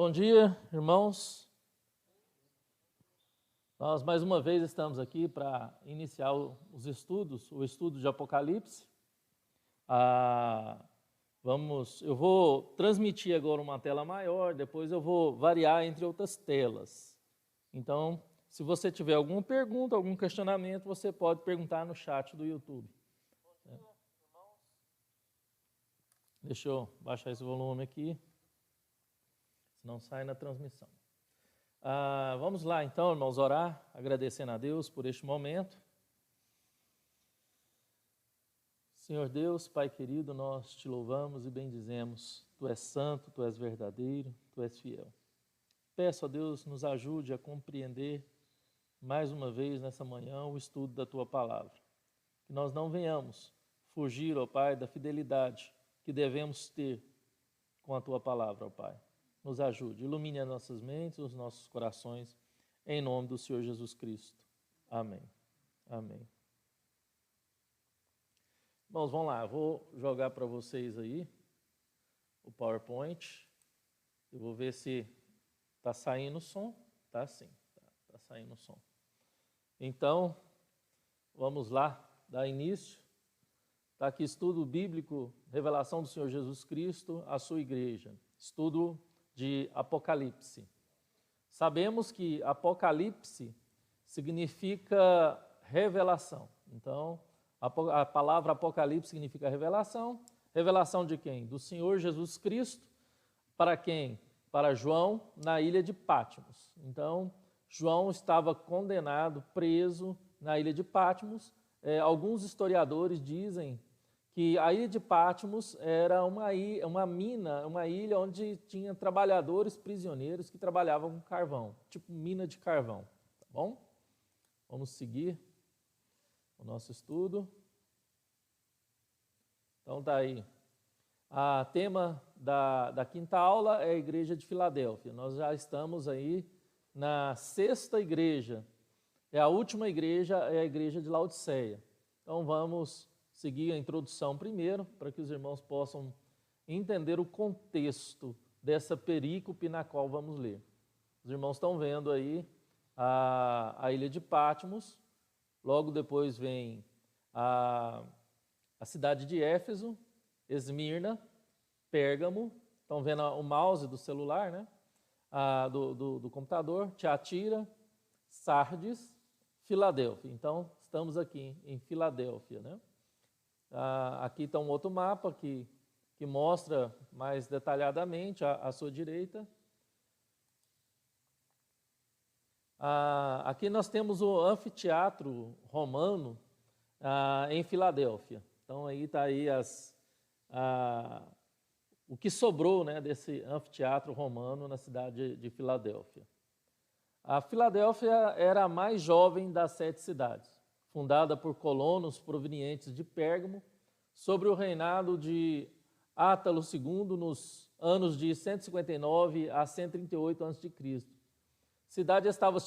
Bom dia, irmãos. Nós mais uma vez estamos aqui para iniciar os estudos, o estudo de Apocalipse. Eu vou transmitir agora uma tela maior, depois eu vou variar entre outras telas. Então, se você tiver alguma pergunta, algum questionamento, você pode perguntar no chat do YouTube. Bom dia, irmãos. Deixa eu baixar esse volume aqui, senão sai na transmissão. Vamos lá então, irmãos, orar, agradecendo a Deus por este momento. Senhor Deus, Pai querido, nós te louvamos e bendizemos. Tu és santo, Tu és verdadeiro, Tu és fiel. Peço a Deus, nos ajude a compreender mais uma vez nessa manhã o estudo da Tua palavra. Que nós não venhamos fugir, ó Pai, da fidelidade que devemos ter com a Tua palavra, ó Pai. Nos ajude, ilumine as nossas mentes, os nossos corações, em nome do Senhor Jesus Cristo. Amém. Amém. Irmãos, vamos lá, eu vou jogar para vocês aí o PowerPoint. Eu vou ver se está saindo o som. Está sim, está saindo o som. Então, vamos lá, dar início. Está aqui estudo bíblico, revelação do Senhor Jesus Cristo à sua igreja. Estudo de Apocalipse. Sabemos que Apocalipse significa revelação. Então, a palavra Apocalipse significa revelação. Revelação de quem? Do Senhor Jesus Cristo. Para quem? Para João, na ilha de Patmos. Então, João estava condenado, preso na ilha de Patmos. Alguns historiadores dizem que a ilha de Patmos era uma ilha onde tinha trabalhadores prisioneiros que trabalhavam com carvão, tipo mina de carvão, tá bom? Vamos seguir o nosso estudo. Então tá aí. O tema da quinta aula é a igreja de Filadélfia. Nós já estamos aí na sexta igreja. A última igreja é a igreja de Laodiceia. Então vamos seguir a introdução primeiro, para que os irmãos possam entender o contexto dessa perícope na qual vamos ler. Os irmãos estão vendo aí a ilha de Patmos, logo depois vem a cidade de Éfeso, Esmirna, Pérgamo, estão vendo o mouse do celular, né? Do computador, Tiatira, Sardes, Filadélfia. Então, estamos aqui em Filadélfia, né? Aqui está um outro mapa que mostra mais detalhadamente à sua direita. Aqui nós temos o anfiteatro romano em Filadélfia. Então aí está aí o que sobrou, né, desse anfiteatro romano na cidade de Filadélfia. A Filadélfia era a mais jovem das 7 cidades, fundada por colonos provenientes de Pérgamo, sobre o reinado de Átalo II, nos anos de 159 a 138 a.C. A cidade estava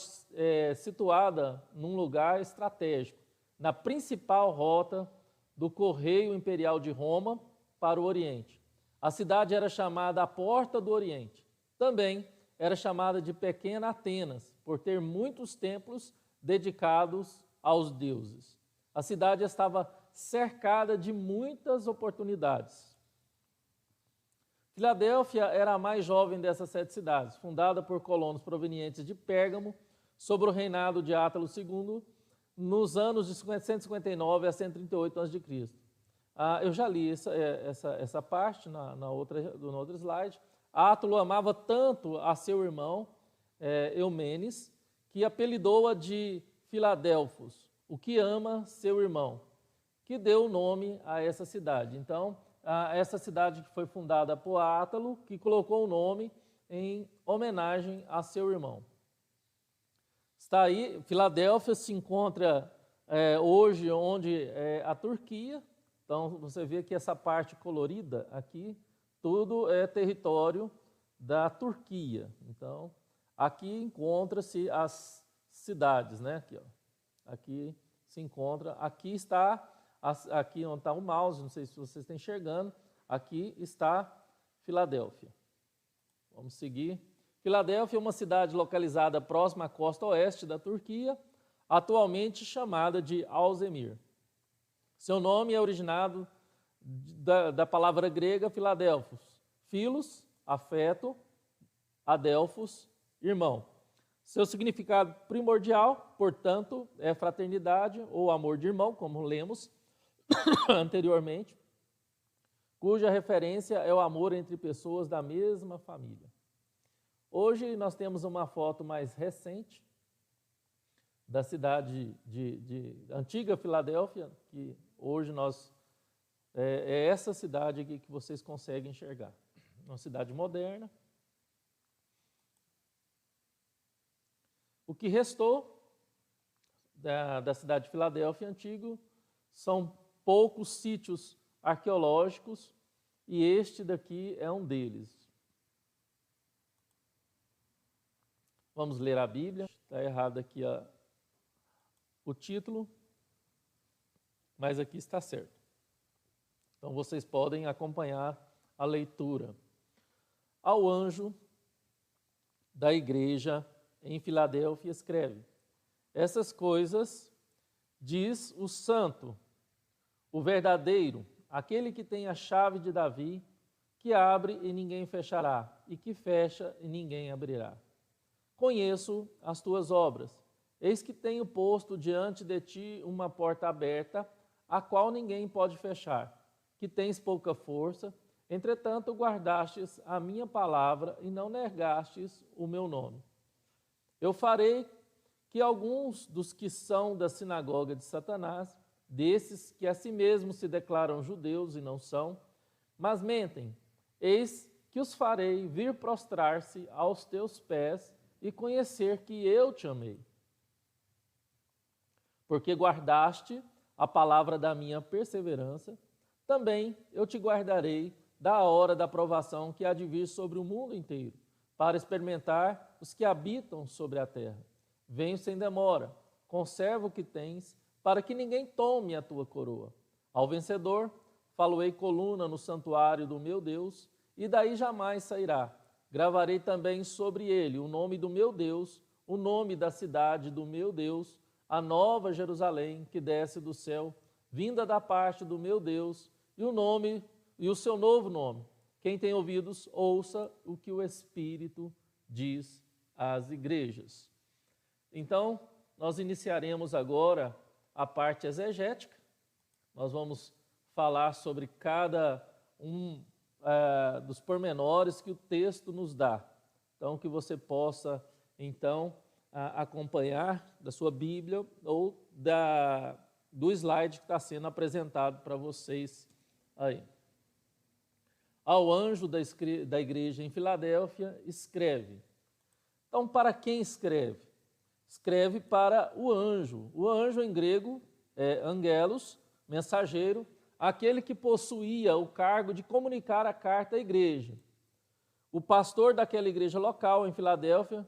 situada num lugar estratégico, na principal rota do correio imperial de Roma para o Oriente. A cidade era chamada a Porta do Oriente. Também era chamada de Pequena Atenas, por ter muitos templos dedicados aos deuses. A cidade estava cercada de muitas oportunidades. Filadélfia era a mais jovem dessas 7 cidades, fundada por colonos provenientes de Pérgamo, sob o reinado de Átalo II, nos anos de 159 a 138 a.C. Eu já li essa parte no outro slide. Átalo amava tanto a seu irmão, Eumenes, que apelidou-a de Filadelfos, o que ama seu irmão, que deu o nome a essa cidade. Então, essa cidade que foi fundada por Átalo, que colocou o nome em homenagem a seu irmão. Está aí, Filadélfia se encontra hoje onde é a Turquia. Então, você vê que essa parte colorida aqui, tudo é território da Turquia. Então, aqui encontra-se as cidades, né? Aqui, ó. Aqui se encontra, aqui está, aqui onde está o mouse, não sei se vocês estão enxergando, aqui está Filadélfia. Vamos seguir. Filadélfia é uma cidade localizada próxima à costa oeste da Turquia, atualmente chamada de Alzemir. Seu nome é originado da palavra grega Filadelfos, filos, afeto, adelphos, irmão. Seu significado primordial, portanto, é fraternidade ou amor de irmão, como lemos anteriormente, cuja referência é o amor entre pessoas da mesma família. Hoje nós temos uma foto mais recente da cidade de antiga Filadélfia, que hoje é essa cidade aqui que vocês conseguem enxergar. Uma cidade moderna. O que restou da cidade de Filadélfia antigo são poucos sítios arqueológicos e este daqui é um deles. Vamos ler a Bíblia. Está errado aqui o título, mas aqui está certo. Então vocês podem acompanhar a leitura. Ao anjo da igreja em Filadélfia escreve: essas coisas diz o santo, o verdadeiro, aquele que tem a chave de Davi, que abre e ninguém fechará, e que fecha e ninguém abrirá. Conheço as tuas obras. Eis que tenho posto diante de ti uma porta aberta, a qual ninguém pode fechar, que tens pouca força, entretanto guardastes a minha palavra e não negastes o meu nome. Eu farei que alguns dos que são da sinagoga de Satanás, desses que a si mesmos se declaram judeus e não são, mas mentem, eis que os farei vir prostrar-se aos teus pés e conhecer que eu te amei. Porque guardaste a palavra da minha perseverança, também eu te guardarei da hora da provação que há de vir sobre o mundo inteiro, para experimentar os que habitam sobre a terra. Venho sem demora, conserva o que tens, para que ninguém tome a tua coroa. Ao vencedor, faloei coluna no santuário do meu Deus, e daí jamais sairá. Gravarei também sobre ele o nome do meu Deus, o nome da cidade do meu Deus, a nova Jerusalém que desce do céu, vinda da parte do meu Deus, e o seu novo nome. Quem tem ouvidos, ouça o que o Espírito diz às igrejas. Então, nós iniciaremos agora a parte exegética. Nós vamos falar sobre cada dos pormenores que o texto nos dá. Então, que você possa, então, acompanhar da sua Bíblia ou do slide que está sendo apresentado para vocês aí. Ao anjo da igreja em Filadélfia, escreve. Então, para quem escreve? Escreve para o anjo. O anjo em grego é angelos, mensageiro, aquele que possuía o cargo de comunicar a carta à igreja. O pastor daquela igreja local em Filadélfia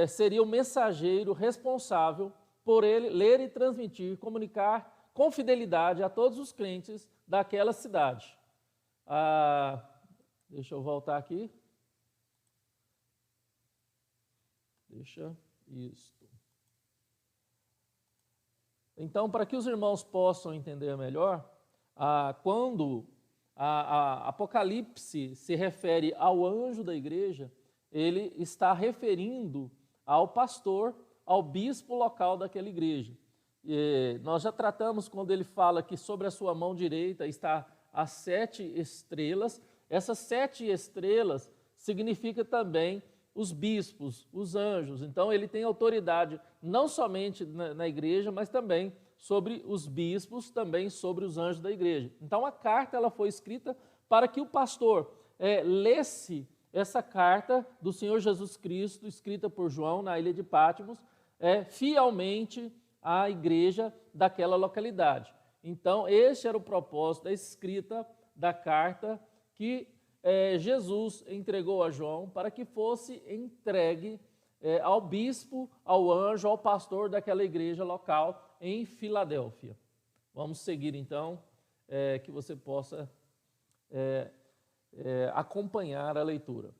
seria o mensageiro responsável por ele ler e transmitir, comunicar com fidelidade a todos os crentes daquela cidade. Deixa eu voltar aqui. Então, para que os irmãos possam entender melhor, quando a Apocalipse se refere ao anjo da igreja, ele está referindo ao pastor, ao bispo local daquela igreja. Nós já tratamos quando ele fala que sobre a sua mão direita está as 7 estrelas. Essas 7 estrelas significa também os bispos, os anjos. Então ele tem autoridade não somente na igreja, mas também sobre os bispos, também sobre os anjos da igreja. Então a carta ela foi escrita para que o pastor lesse essa carta do Senhor Jesus Cristo, escrita por João na ilha de Patmos, fielmente à igreja daquela localidade. Então este era o propósito da escrita da carta que Jesus entregou a João para que fosse entregue ao bispo, ao anjo, ao pastor daquela igreja local em Filadélfia. Vamos seguir então, que você possa acompanhar a leitura.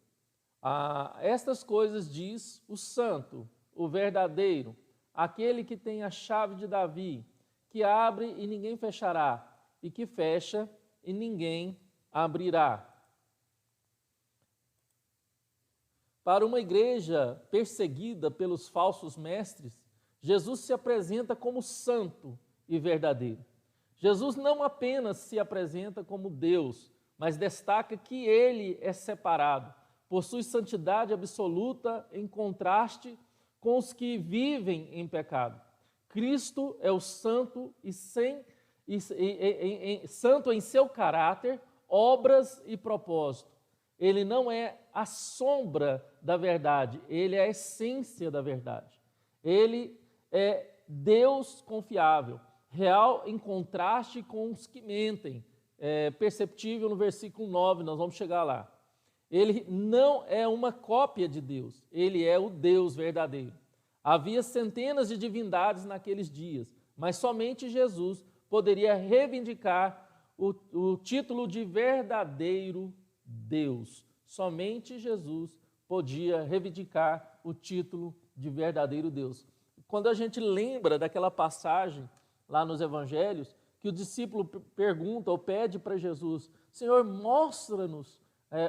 Estas coisas diz o santo, o verdadeiro, aquele que tem a chave de Davi, que abre e ninguém fechará, e que fecha e ninguém abrirá. Para uma igreja perseguida pelos falsos mestres, Jesus se apresenta como santo e verdadeiro. Jesus não apenas se apresenta como Deus, mas destaca que ele é separado, possui santidade absoluta em contraste com os que vivem em pecado. Cristo é o santo santo em seu caráter, obras e propósito. Ele não é a sombra da verdade, ele é a essência da verdade. Ele é Deus confiável, real em contraste com os que mentem. É perceptível no versículo 9, nós vamos chegar lá. Ele não é uma cópia de Deus, ele é o Deus verdadeiro. Havia centenas de divindades naqueles dias, mas somente Jesus poderia reivindicar o título de verdadeiro Deus. Somente Jesus podia reivindicar o título de verdadeiro Deus. Quando a gente lembra daquela passagem lá nos evangelhos, que o discípulo pergunta ou pede para Jesus: Senhor, mostra-nos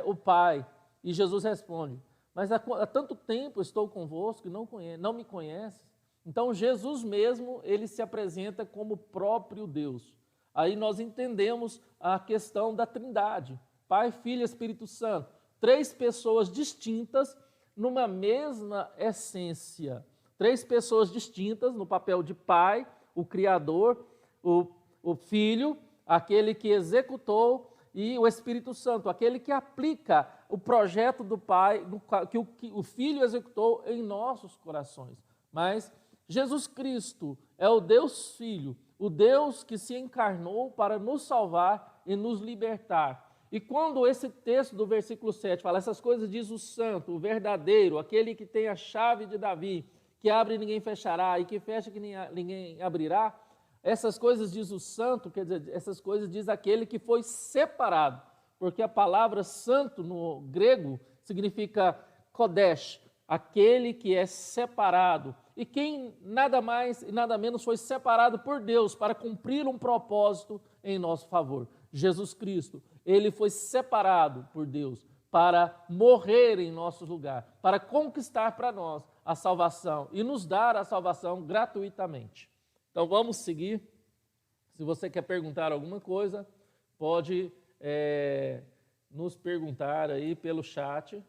o Pai. E Jesus responde: mas há tanto tempo estou convosco e não me conheces. Então Jesus mesmo, ele se apresenta como próprio Deus. Aí nós entendemos a questão da Trindade, Pai, Filho e Espírito Santo. 3 pessoas distintas numa mesma essência. 3 pessoas distintas no papel de Pai, o Criador, o Filho, aquele que executou, e o Espírito Santo, aquele que aplica o projeto do Pai, que o Filho executou em nossos corações. Mas Jesus Cristo é o Deus Filho, o Deus que se encarnou para nos salvar e nos libertar. E quando esse texto do versículo 7 fala, essas coisas diz o santo, o verdadeiro, aquele que tem a chave de Davi, que abre e ninguém fechará, e que fecha que ninguém abrirá, essas coisas diz o santo, quer dizer, essas coisas diz aquele que foi separado, porque a palavra santo no grego significa kodesh, aquele que é separado, e quem nada mais e nada menos foi separado por Deus para cumprir um propósito em nosso favor. Jesus Cristo, ele foi separado por Deus para morrer em nosso lugar, para conquistar para nós a salvação e nos dar a salvação gratuitamente. Então vamos seguir. Se você quer perguntar alguma coisa, pode nos perguntar aí pelo chat.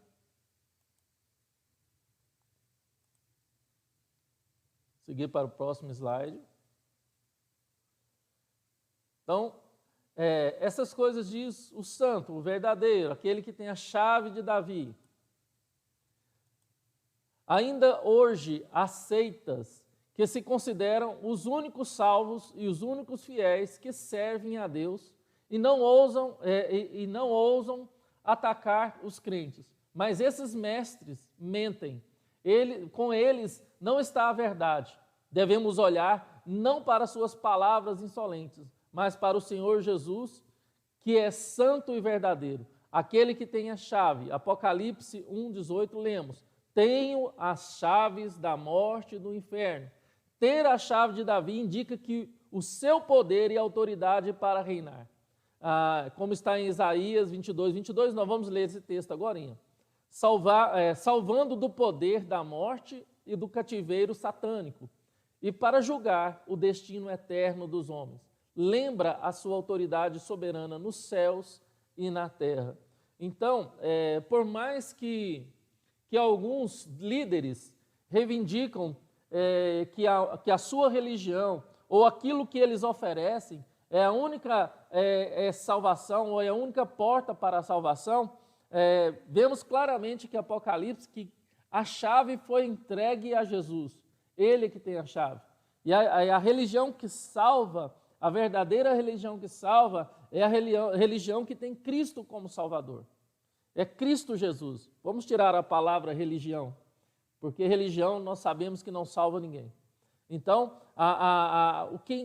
Seguir para o próximo slide. Então, essas coisas diz o santo, o verdadeiro, aquele que tem a chave de Davi. Ainda hoje há seitas que se consideram os únicos salvos e os únicos fiéis que servem a Deus e não ousam atacar os crentes. Mas esses mestres mentem. Com eles não está a verdade. Devemos olhar não para suas palavras insolentes, mas para o Senhor Jesus, que é santo e verdadeiro, aquele que tem a chave. Apocalipse 1:18 lemos: tenho as chaves da morte e do inferno. Ter a chave de Davi indica que o seu poder e autoridade para reinar. Como está em Isaías 22:22, nós vamos ler esse texto agora. Salvando do poder da morte e do cativeiro satânico, e para julgar o destino eterno dos homens. Lembra a sua autoridade soberana nos céus e na terra. Então, por mais que alguns líderes reivindicam que a sua religião ou aquilo que eles oferecem é a única salvação ou é a única porta para a salvação, vemos claramente que Apocalipse, que a chave foi entregue a Jesus, ele que tem a chave. E a religião que salva, a verdadeira religião que salva, é a religião que tem Cristo como Salvador. É Cristo Jesus. Vamos tirar a palavra religião, porque religião nós sabemos que não salva ninguém. Então,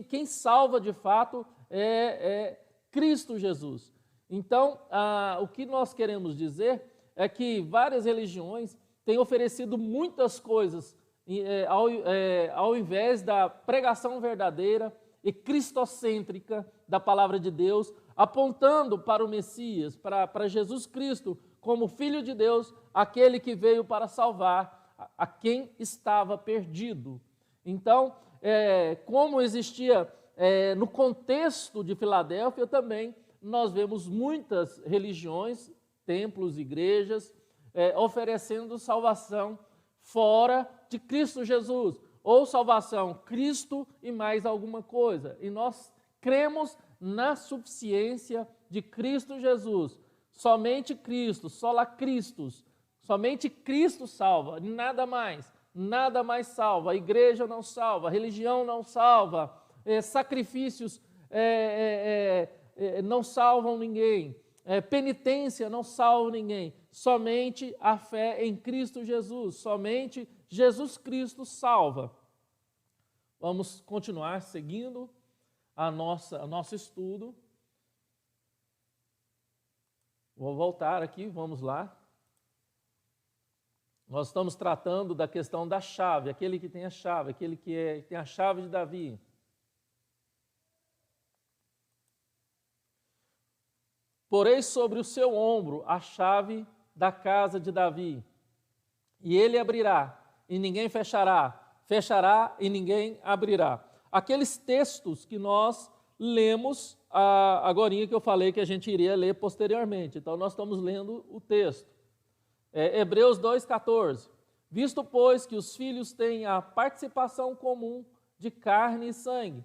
quem salva de fato é Cristo Jesus. Então, o que nós queremos dizer é que várias religiões têm oferecido muitas coisas ao invés da pregação verdadeira e cristocêntrica da palavra de Deus, apontando para o Messias, para Jesus Cristo, como Filho de Deus, aquele que veio para salvar a quem estava perdido. Então, como existia no contexto de Filadélfia também, nós vemos muitas religiões, templos, igrejas, oferecendo salvação fora de Cristo Jesus, ou salvação Cristo e mais alguma coisa. E nós cremos na suficiência de Cristo Jesus. Somente Cristo, sola Christus, somente Cristo salva, nada mais salva. A igreja não salva, a religião não salva, sacrifícios não salvam ninguém, penitência não salva ninguém. Somente a fé em Cristo Jesus, somente Jesus Cristo salva. Vamos continuar seguindo o nosso estudo. Vou voltar aqui, vamos lá. Nós estamos tratando da questão da chave, aquele que tem a chave, aquele que tem a chave de Davi. Porei sobre o seu ombro a chave da casa de Davi, e ele abrirá, e ninguém fechará, fechará e ninguém abrirá. Aqueles textos que nós lemos agorinha que eu falei que a gente iria ler posteriormente. Então, nós estamos lendo o texto. Hebreus 2,14. Visto, pois, que os filhos têm a participação comum de carne e sangue,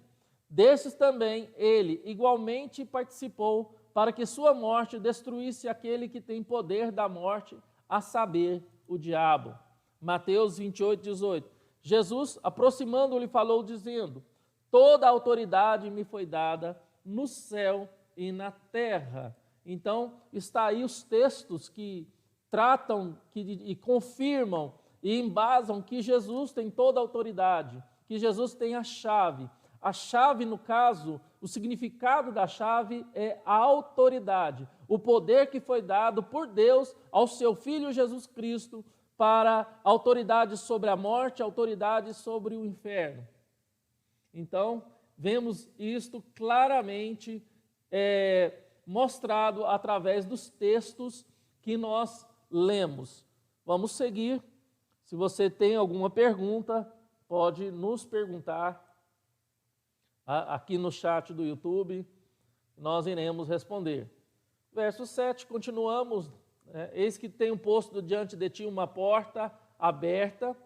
destes também ele igualmente participou, para que sua morte destruísse aquele que tem poder da morte, a saber, o diabo. Mateus 28,18. Jesus, aproximando-lhe, falou, dizendo: toda a autoridade me foi dada no céu e na terra. Então, está aí os textos que tratam e confirmam e embasam que Jesus tem toda a autoridade, que Jesus tem a chave. A chave, no caso, o significado da chave é a autoridade, o poder que foi dado por Deus ao seu Filho Jesus Cristo para autoridade sobre a morte, autoridade sobre o inferno. Então, vemos isto claramente mostrado através dos textos que nós lemos. Vamos seguir. Se você tem alguma pergunta, pode nos perguntar aqui no chat do YouTube, nós iremos responder. Verso 7, continuamos. Eis que tenho posto diante de ti uma porta aberta,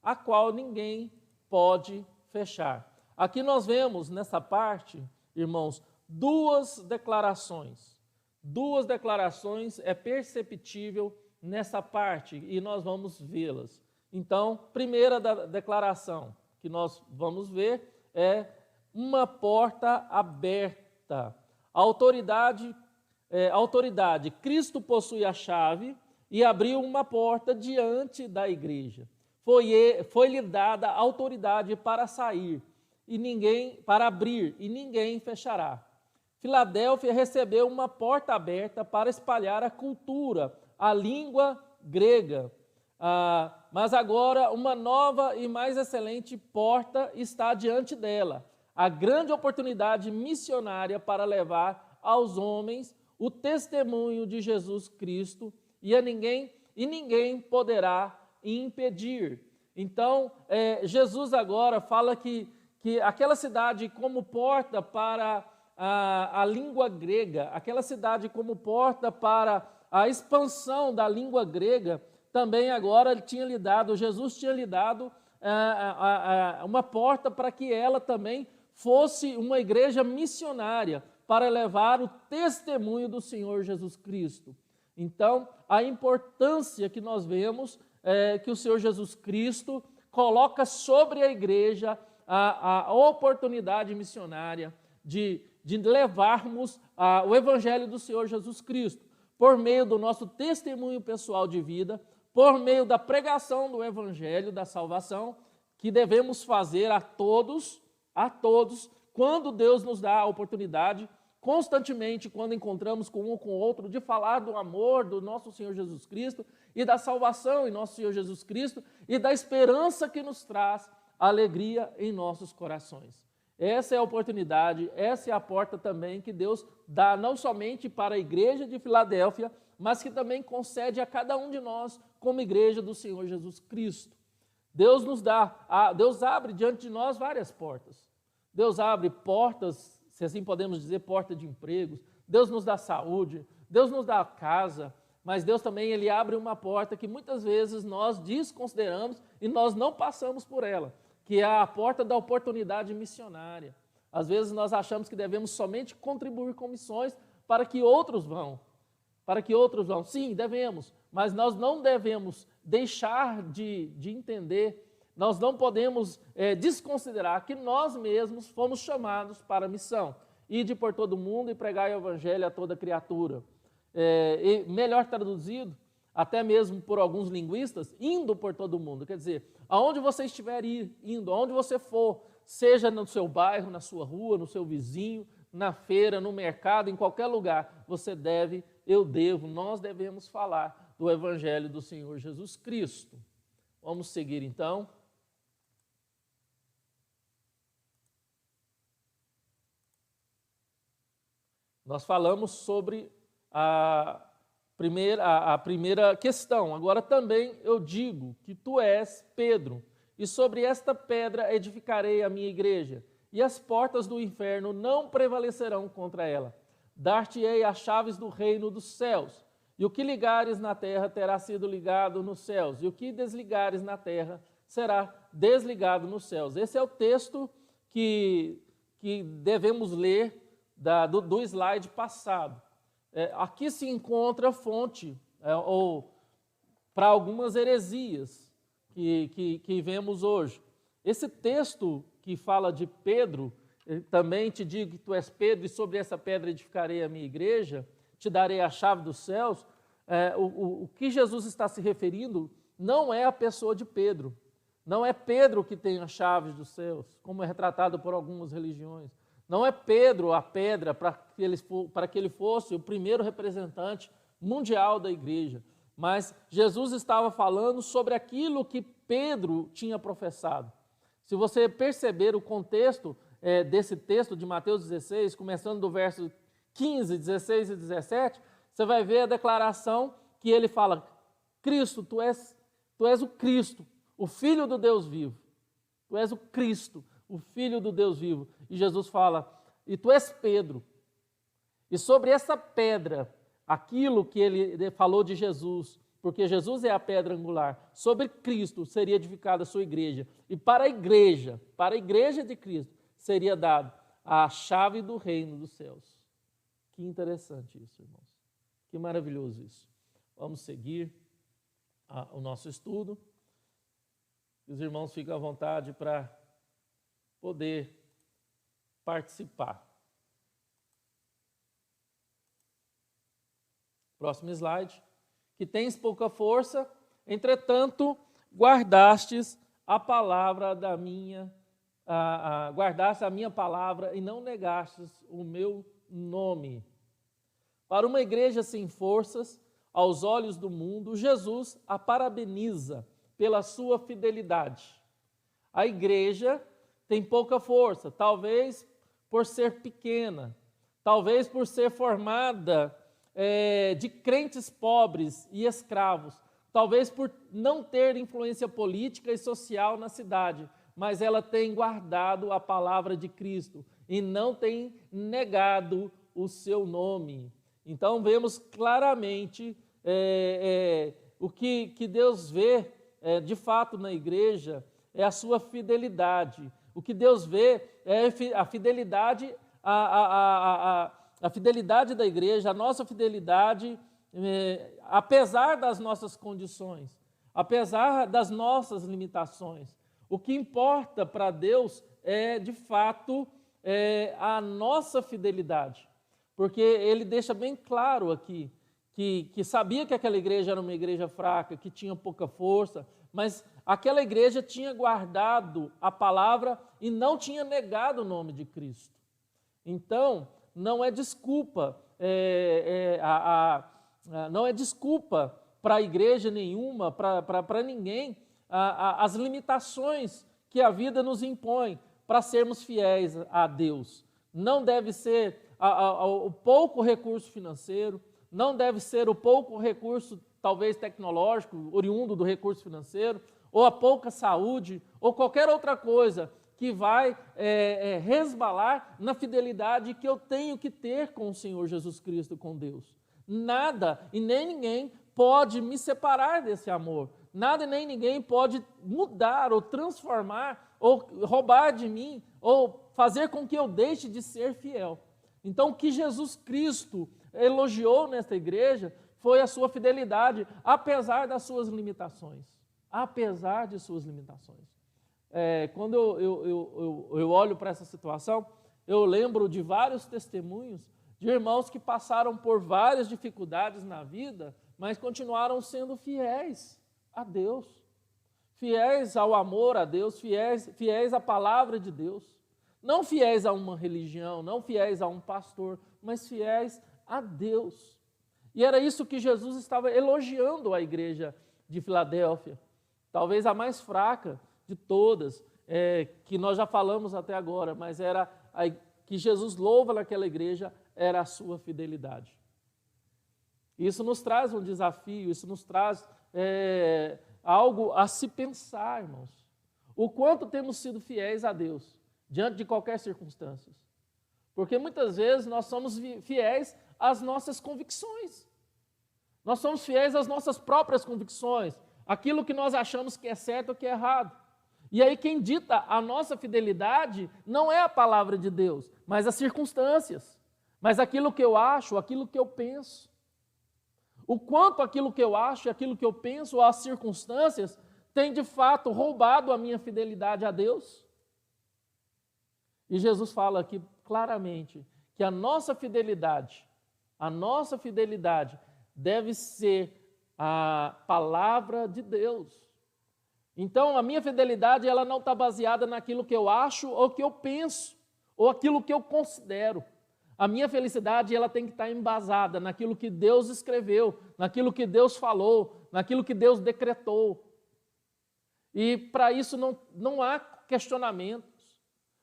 a qual ninguém pode fechar. Aqui nós vemos, nessa parte, irmãos, duas declarações. Duas declarações é perceptível nessa parte e nós vamos vê-las. Então, primeira declaração que nós vamos ver é uma porta aberta. Autoridade, Cristo possui a chave e abriu uma porta diante da igreja. Foi-lhe dada autoridade para sair para abrir, e ninguém fechará. Filadélfia recebeu uma porta aberta para espalhar a cultura, a língua grega. Mas agora uma nova e mais excelente porta está diante dela. A grande oportunidade missionária para levar aos homens o testemunho de Jesus Cristo e ninguém poderá impedir. Então, Jesus agora fala que aquela cidade como porta para a língua grega, aquela cidade como porta para a expansão da língua grega, também agora Jesus tinha lhe dado uma porta para que ela também fosse uma igreja missionária para levar o testemunho do Senhor Jesus Cristo. Então, a importância que nós vemos que o Senhor Jesus Cristo coloca sobre a igreja a oportunidade missionária de levarmos o Evangelho do Senhor Jesus Cristo, por meio do nosso testemunho pessoal de vida, por meio da pregação do Evangelho da salvação, que devemos fazer a todos, quando Deus nos dá a oportunidade, constantemente, quando encontramos com um com o outro, de falar do amor do nosso Senhor Jesus Cristo e da salvação em nosso Senhor Jesus Cristo e da esperança que nos traz alegria em nossos corações. Essa é a oportunidade, essa é a porta também que Deus dá não somente para a igreja de Filadélfia, mas que também concede a cada um de nós como igreja do Senhor Jesus Cristo. Deus nos dá, Deus abre diante de nós várias portas. Deus abre portas, se assim podemos dizer, porta de empregos. Deus nos dá saúde, Deus nos dá casa, mas Deus também ele abre uma porta que muitas vezes nós desconsideramos e nós não passamos por ela, que é a porta da oportunidade missionária. Às vezes nós achamos que devemos somente contribuir com missões para que outros vão. Sim, devemos, mas nós não devemos deixar de entender, nós não podemos desconsiderar que nós mesmos fomos chamados para a missão. Ide por todo o mundo e pregai o evangelho a toda criatura. E melhor traduzido, até mesmo por alguns linguistas, indo por todo o mundo. Quer dizer, aonde você estiver indo, aonde você for, seja no seu bairro, na sua rua, no seu vizinho, na feira, no mercado, em qualquer lugar, você deve, eu devo, nós devemos falar do Evangelho do Senhor Jesus Cristo. Vamos seguir então. Nós falamos sobre a primeira questão. Agora também eu digo que tu és Pedro, e sobre esta pedra edificarei a minha igreja, e as portas do inferno não prevalecerão contra ela. Dar-te-ei as chaves do reino dos céus, e o que ligares na terra terá sido ligado nos céus, e o que desligares na terra será desligado nos céus. Esse é o texto que devemos ler do slide passado. Aqui se encontra a fonte, ou para algumas heresias que vemos hoje. Esse texto que fala de Pedro, também te digo que tu és Pedro, e sobre essa pedra edificarei a minha igreja, te darei a chave dos céus. O que Jesus está se referindo não é a pessoa de Pedro. Não é Pedro que tem as chaves dos céus, como é retratado por algumas religiões. Não é Pedro a pedra para que ele fosse o primeiro representante mundial da igreja. Mas Jesus estava falando sobre aquilo que Pedro tinha professado. Se você perceber o contexto desse texto de Mateus 16, começando do verso 15, 16 e 17, você vai ver a declaração que ele fala: Cristo, tu és o Cristo, o Filho do Deus vivo. Tu és o Cristo, o Filho do Deus vivo. E Jesus fala: e tu és Pedro. E sobre essa pedra, aquilo que ele falou de Jesus, porque Jesus é a pedra angular, sobre Cristo seria edificada a sua igreja. E para a igreja de Cristo, seria dado a chave do reino dos céus. Que interessante isso, irmãos. Que maravilhoso isso. Vamos seguir o nosso estudo. Os irmãos ficam à vontade para poder participar. Próximo slide. Que tens pouca força, entretanto, guardastes a palavra da minha, guardaste a minha palavra e não negastes o meu nome. Para uma igreja sem forças, aos olhos do mundo, Jesus a parabeniza pela sua fidelidade. A igreja tem pouca força, talvez por ser pequena, talvez por ser formada de crentes pobres e escravos, talvez por não ter influência política e social na cidade, mas ela tem guardado a palavra de Cristo e não tem negado o seu nome. Então vemos claramente o que Deus vê de fato na igreja é a sua fidelidade. O que Deus vê é a fidelidade, a fidelidade da igreja, a nossa fidelidade, apesar das nossas condições, apesar das nossas limitações. O que importa para Deus é, de fato, a nossa fidelidade. Porque ele deixa bem claro aqui que sabia que aquela igreja era uma igreja fraca, que tinha pouca força, mas aquela igreja tinha guardado a palavra e não tinha negado o nome de Cristo. Então, não é desculpa, não é desculpa para a igreja nenhuma, para ninguém, as limitações que a vida nos impõe para sermos fiéis a Deus. Não deve ser o pouco recurso financeiro, não deve ser o pouco recurso, talvez tecnológico, oriundo do recurso financeiro, ou a pouca saúde, ou qualquer outra coisa que vai resvalar na fidelidade que eu tenho que ter com o Senhor Jesus Cristo, com Deus. Nada e nem ninguém pode me separar desse amor. Nada e nem ninguém pode mudar ou transformar ou roubar de mim ou fazer com que eu deixe de ser fiel. Então, o que Jesus Cristo elogiou nesta igreja foi a sua fidelidade, apesar das suas limitações. Apesar de suas limitações. Quando eu olho para essa situação, eu lembro de vários testemunhos de irmãos que passaram por várias dificuldades na vida, mas continuaram sendo fiéis a Deus, fiéis ao amor a Deus, fiéis à palavra de Deus, não fiéis a uma religião, não fiéis a um pastor, mas fiéis a Deus. E era isso que Jesus estava elogiando a igreja de Filadélfia, talvez a mais fraca de todas, que nós já falamos até agora, mas era que Jesus louva naquela igreja, era a sua fidelidade. Isso nos traz um desafio, isso nos traz algo a se pensar, irmãos. O quanto temos sido fiéis a Deus, diante de qualquer circunstância. Porque muitas vezes nós somos fiéis às nossas convicções. Nós somos fiéis às nossas próprias convicções, aquilo que nós achamos que é certo ou que é errado. E aí quem dita a nossa fidelidade não é a palavra de Deus, mas as circunstâncias, mas aquilo que eu acho, aquilo que eu penso. O quanto aquilo que eu acho, aquilo que eu penso, as circunstâncias, tem de fato roubado a minha fidelidade a Deus. E Jesus fala aqui claramente que a nossa fidelidade deve ser a palavra de Deus. Então, a minha fidelidade, ela não está baseada naquilo que eu acho ou que eu penso, ou aquilo que eu considero. A minha felicidade, ela tem que estar embasada naquilo que Deus escreveu, naquilo que Deus falou, naquilo que Deus decretou. E para isso não há questionamentos.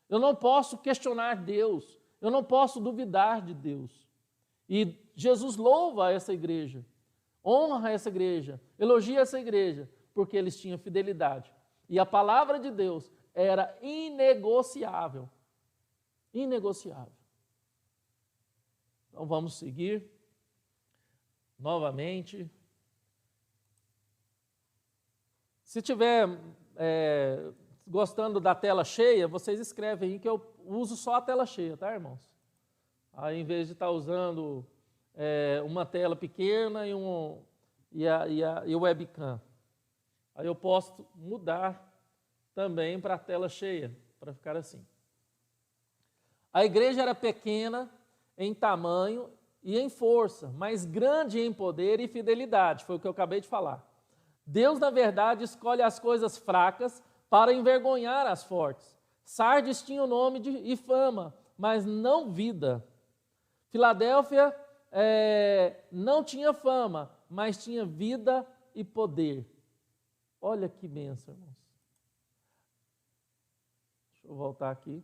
Eu não posso questionar Deus, eu não posso duvidar de Deus. E Jesus louva essa igreja, honra essa igreja, elogia essa igreja, porque eles tinham fidelidade. E a palavra de Deus era inegociável. Inegociável. Então vamos seguir novamente. Se tiver gostando da tela cheia, vocês escrevem aí que eu uso só a tela cheia, tá, irmãos? Aí, em vez de estar usando uma tela pequena e o webcam. Aí eu posso mudar também para a tela cheia, para ficar assim. A igreja era pequena em tamanho e em força, mas grande em poder e fidelidade, foi o que eu acabei de falar. Deus, na verdade, escolhe as coisas fracas para envergonhar as fortes. Sardes tinha o nome e fama, mas não vida. Filadélfia não tinha fama, mas tinha vida e poder. Olha que bênção, irmãos. Deixa eu voltar aqui.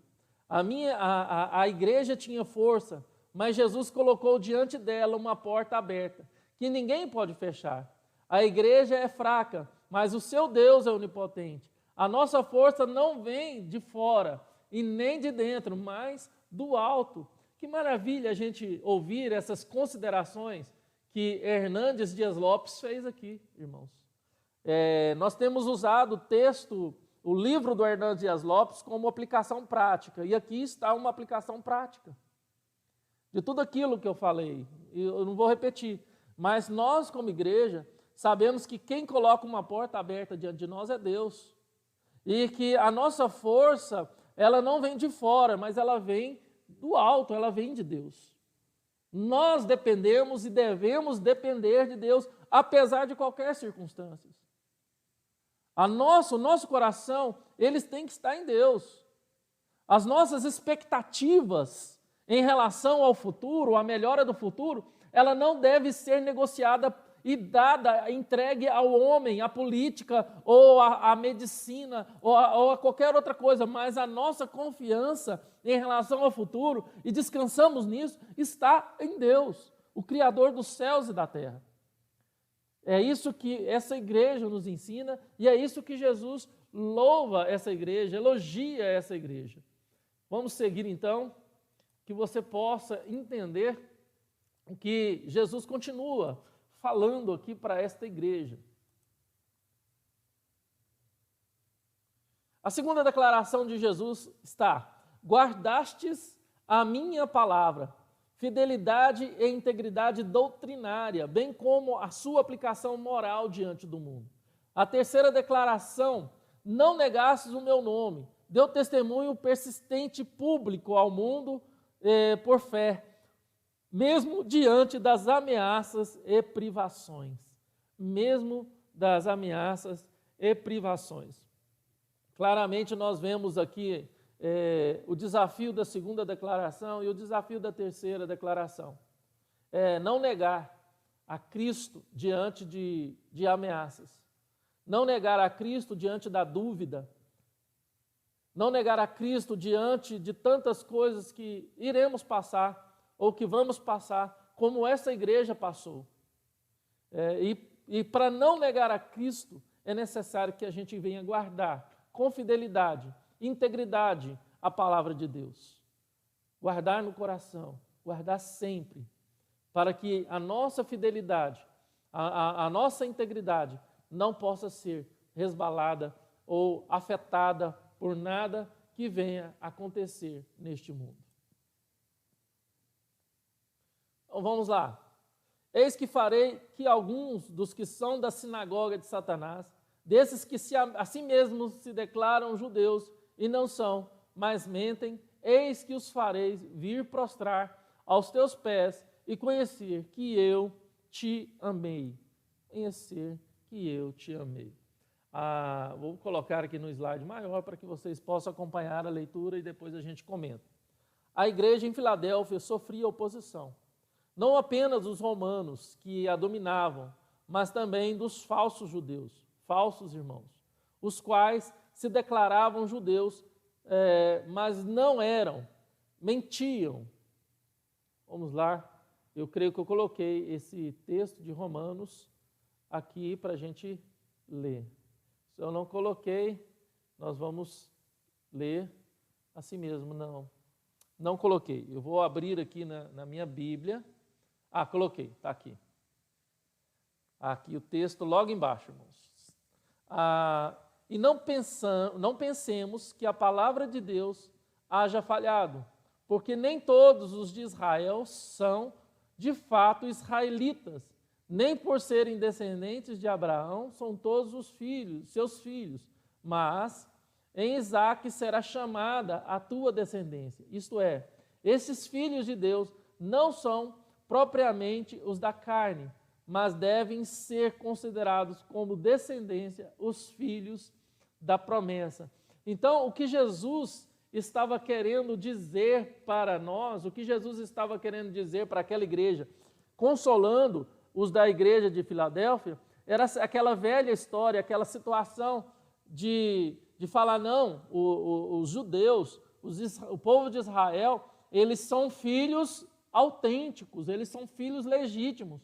A igreja tinha força, mas Jesus colocou diante dela uma porta aberta, que ninguém pode fechar. A igreja é fraca, mas o seu Deus é onipotente. A nossa força não vem de fora e nem de dentro, mas do alto. Que maravilha a gente ouvir essas considerações que Hernandes Dias Lopes fez aqui, irmãos. Nós temos usado o texto, o livro do Hernandes Dias Lopes como aplicação prática, e aqui está uma aplicação prática de tudo aquilo que eu falei. Eu não vou repetir, mas nós como igreja sabemos que quem coloca uma porta aberta diante de nós é Deus, e que a nossa força, ela não vem de fora, mas ela vem do alto, ela vem de Deus. Nós dependemos e devemos depender de Deus, apesar de qualquer circunstância. O nosso coração, eles têm que estar em Deus. As nossas expectativas em relação ao futuro, a melhora do futuro, ela não deve ser negociada e dada, entregue ao homem, à política, ou à medicina, ou a qualquer outra coisa, mas a nossa confiança em relação ao futuro, e descansamos nisso, está em Deus, o Criador dos céus e da terra. É isso que essa igreja nos ensina, e é isso que Jesus louva essa igreja, elogia essa igreja. Vamos seguir então, que você possa entender o que Jesus continua falando aqui para esta igreja. A segunda declaração de Jesus está: guardastes a minha palavra, fidelidade e integridade doutrinária, bem como a sua aplicação moral diante do mundo. A terceira declaração: não negastes o meu nome, deu testemunho persistente público ao mundo por fé, mesmo diante das ameaças e privações. Mesmo das ameaças e privações. Claramente nós vemos aqui o desafio da segunda declaração e o desafio da terceira declaração. Não negar a Cristo diante de ameaças. Não negar a Cristo diante da dúvida. Não negar a Cristo diante de tantas coisas que iremos passar ou que vamos passar, como essa igreja passou. E para não negar a Cristo, é necessário que a gente venha guardar com fidelidade, integridade, a palavra de Deus. Guardar no coração, guardar sempre, para que a nossa fidelidade, a nossa integridade não possa ser resbalada ou afetada por nada que venha acontecer neste mundo. Então vamos lá. Eis que farei que alguns dos que são da sinagoga de Satanás, desses que a si mesmos se declaram judeus e não são, mas mentem, eis que os farei vir prostrar aos teus pés e conhecer que eu te amei. Conhecer que eu te amei. Vou colocar aqui no slide maior para que vocês possam acompanhar a leitura e depois a gente comenta. A igreja em Filadélfia sofria oposição, não apenas dos romanos que a dominavam, mas também dos falsos judeus, falsos irmãos, os quais se declaravam judeus, mas não eram, mentiam. Vamos lá, eu creio que eu coloquei esse texto de Romanos aqui para a gente ler. Se eu não coloquei, nós vamos ler assim mesmo, não coloquei. Eu vou abrir aqui na minha Bíblia. Coloquei, está aqui. Aqui o texto logo embaixo, irmãos. E não pensemos que a palavra de Deus haja falhado, porque nem todos os de Israel são, de fato, israelitas, nem por serem descendentes de Abraão são todos os filhos, seus filhos, mas em Isaque será chamada a tua descendência. Isto é, esses filhos de Deus não são propriamente os da carne, mas devem ser considerados como descendência os filhos da promessa. Então, o que Jesus estava querendo dizer para nós, o que Jesus estava querendo dizer para aquela igreja, consolando os da igreja de Filadélfia, era aquela velha história, aquela situação de falar, não, os judeus, o povo de Israel, eles são filhos autênticos, eles são filhos legítimos.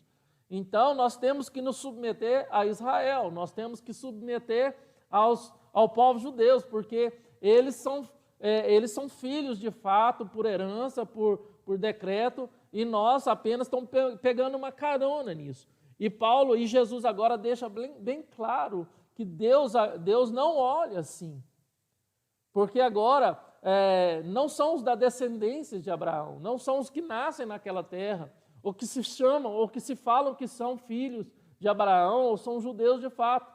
Então, nós temos que nos submeter a Israel, nós temos que submeter ao povo judeu, porque eles são filhos de fato, por herança, por decreto, e nós apenas estamos pegando uma carona nisso. E Paulo e Jesus agora deixa bem claro que Deus não olha assim, porque agora não são os da descendência de Abraão, não são os que nascem naquela terra, ou que se chamam, ou que se falam que são filhos de Abraão, ou são judeus de fato,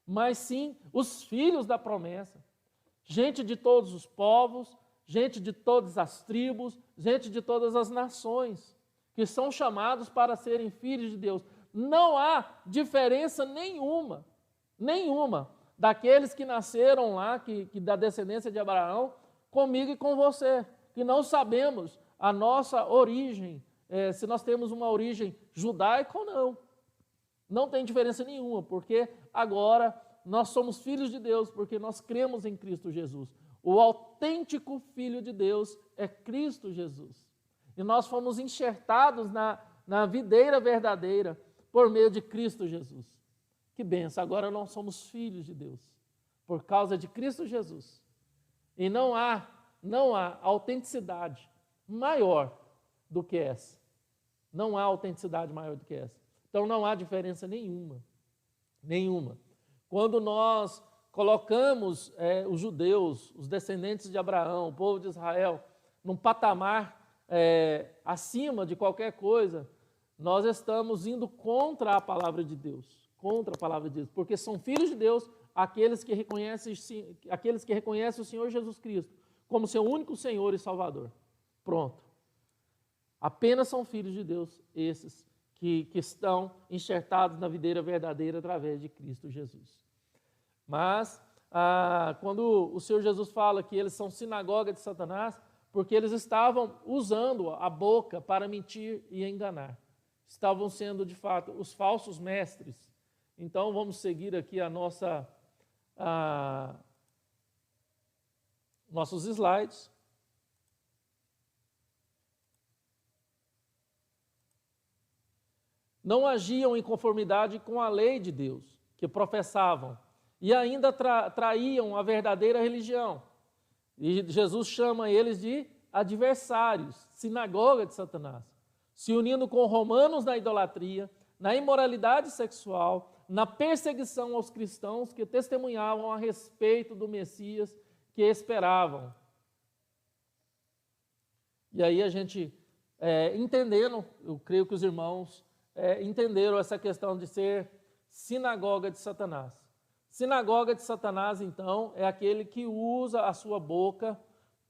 mas sim os filhos da promessa, gente de todos os povos, gente de todas as tribos, gente de todas as nações, que são chamados para serem filhos de Deus. Não há diferença nenhuma daqueles que nasceram lá, que da descendência de Abraão, comigo e com você, que não sabemos a nossa origem, se nós temos uma origem judaica ou não. Não tem diferença nenhuma, porque agora nós somos filhos de Deus, porque nós cremos em Cristo Jesus. O autêntico Filho de Deus é Cristo Jesus. E nós fomos enxertados na videira verdadeira por meio de Cristo Jesus. Que benção, agora nós somos filhos de Deus, por causa de Cristo Jesus. E não há autenticidade maior do que essa. Não há autenticidade maior do que essa. Então não há diferença nenhuma. Nenhuma. Quando nós colocamos os judeus, os descendentes de Abraão, o povo de Israel, num patamar acima de qualquer coisa, nós estamos indo contra a palavra de Deus. Contra a palavra de Deus. Porque são filhos de Deus aqueles que reconhecem o Senhor Jesus Cristo como seu único Senhor e Salvador. Pronto. Apenas são filhos de Deus esses que estão enxertados na videira verdadeira através de Cristo Jesus. Mas, quando o Senhor Jesus fala que eles são sinagoga de Satanás, porque eles estavam usando a boca para mentir e enganar. Estavam sendo, de fato, os falsos mestres. Então, vamos seguir aqui nossos slides. Não agiam em conformidade com a lei de Deus, que professavam, e ainda traíam a verdadeira religião. E Jesus chama eles de adversários, sinagoga de Satanás, se unindo com romanos na idolatria, na imoralidade sexual, na perseguição aos cristãos que testemunhavam a respeito do Messias que esperavam. E aí a gente, entendendo, eu creio que os irmãos entenderam essa questão de ser sinagoga de Satanás. Sinagoga de Satanás, então, é aquele que usa a sua boca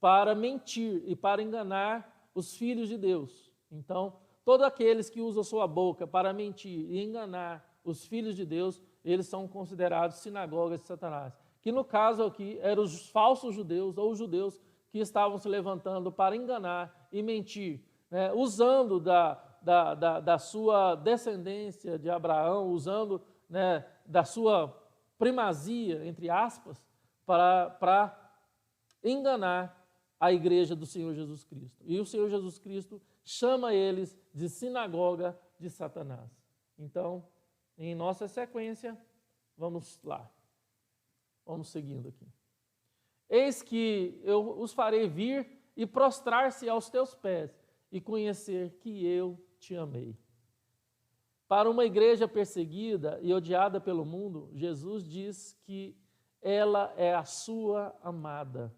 para mentir e para enganar os filhos de Deus. Então, todos aqueles que usam a sua boca para mentir e enganar os filhos de Deus, eles são considerados sinagogas de Satanás. Que no caso aqui eram os falsos judeus ou os judeus que estavam se levantando para enganar e mentir, né, usando da sua descendência de Abraão, usando, né, da sua primazia, entre aspas, para enganar a igreja do Senhor Jesus Cristo. E o Senhor Jesus Cristo chama eles de sinagoga de Satanás. Então, em nossa sequência, vamos lá. Vamos seguindo aqui. Eis que eu os farei vir e prostrar-se aos teus pés e conhecer que eu te amei. Para uma igreja perseguida e odiada pelo mundo, Jesus diz que ela é a sua amada.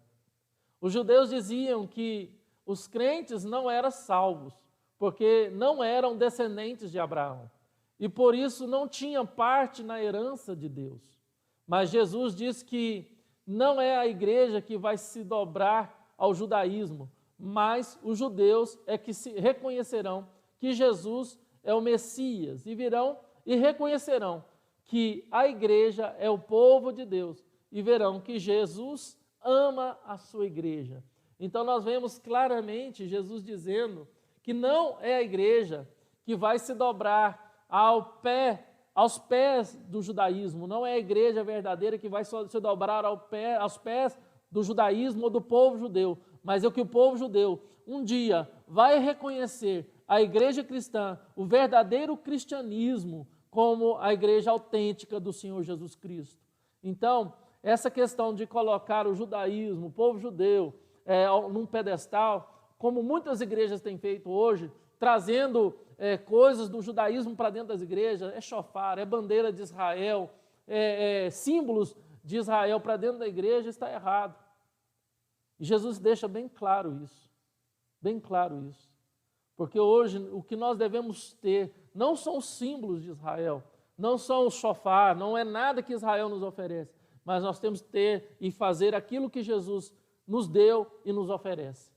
Os judeus diziam que os crentes não eram salvos, porque não eram descendentes de Abraão, e por isso não tinham parte na herança de Deus. Mas Jesus diz que não é a igreja que vai se dobrar ao judaísmo, mas os judeus é que se reconhecerão que Jesus é o Messias e virão e reconhecerão que a igreja é o povo de Deus e verão que Jesus ama a sua igreja. Então nós vemos claramente Jesus dizendo que não é a igreja que vai se dobrar aos pés do judaísmo, não é a igreja verdadeira que vai se dobrar aos pés do judaísmo ou do povo judeu, mas é o que o povo judeu um dia vai reconhecer a igreja cristã, o verdadeiro cristianismo, como a igreja autêntica do Senhor Jesus Cristo. Então, essa questão de colocar o judaísmo, o povo judeu, num pedestal, como muitas igrejas têm feito hoje, trazendo coisas do judaísmo para dentro das igrejas, é shofar, é bandeira de Israel, símbolos de Israel para dentro da igreja, está errado. E Jesus deixa bem claro isso, porque hoje o que nós devemos ter não são os símbolos de Israel, não são o shofar, não é nada que Israel nos oferece, mas nós temos que ter e fazer aquilo que Jesus nos deu e nos oferece.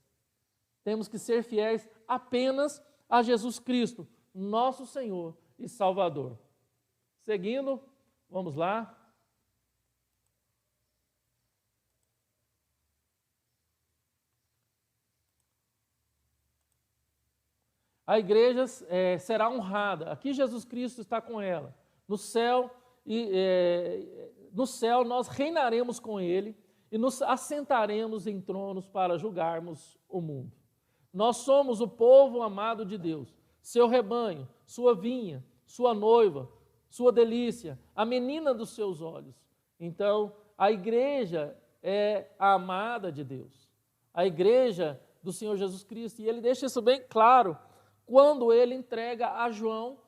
Temos que ser fiéis apenas a Jesus Cristo, nosso Senhor e Salvador. Seguindo, vamos lá. a igreja será honrada. Aqui Jesus Cristo está com ela. No céu, no céu nós reinaremos com Ele e nos assentaremos em tronos para julgarmos o mundo. Nós somos o povo amado de Deus, seu rebanho, sua vinha, sua noiva, sua delícia, a menina dos seus olhos. Então, a igreja é a amada de Deus, a igreja do Senhor Jesus Cristo. E ele deixa isso bem claro quando ele entrega a João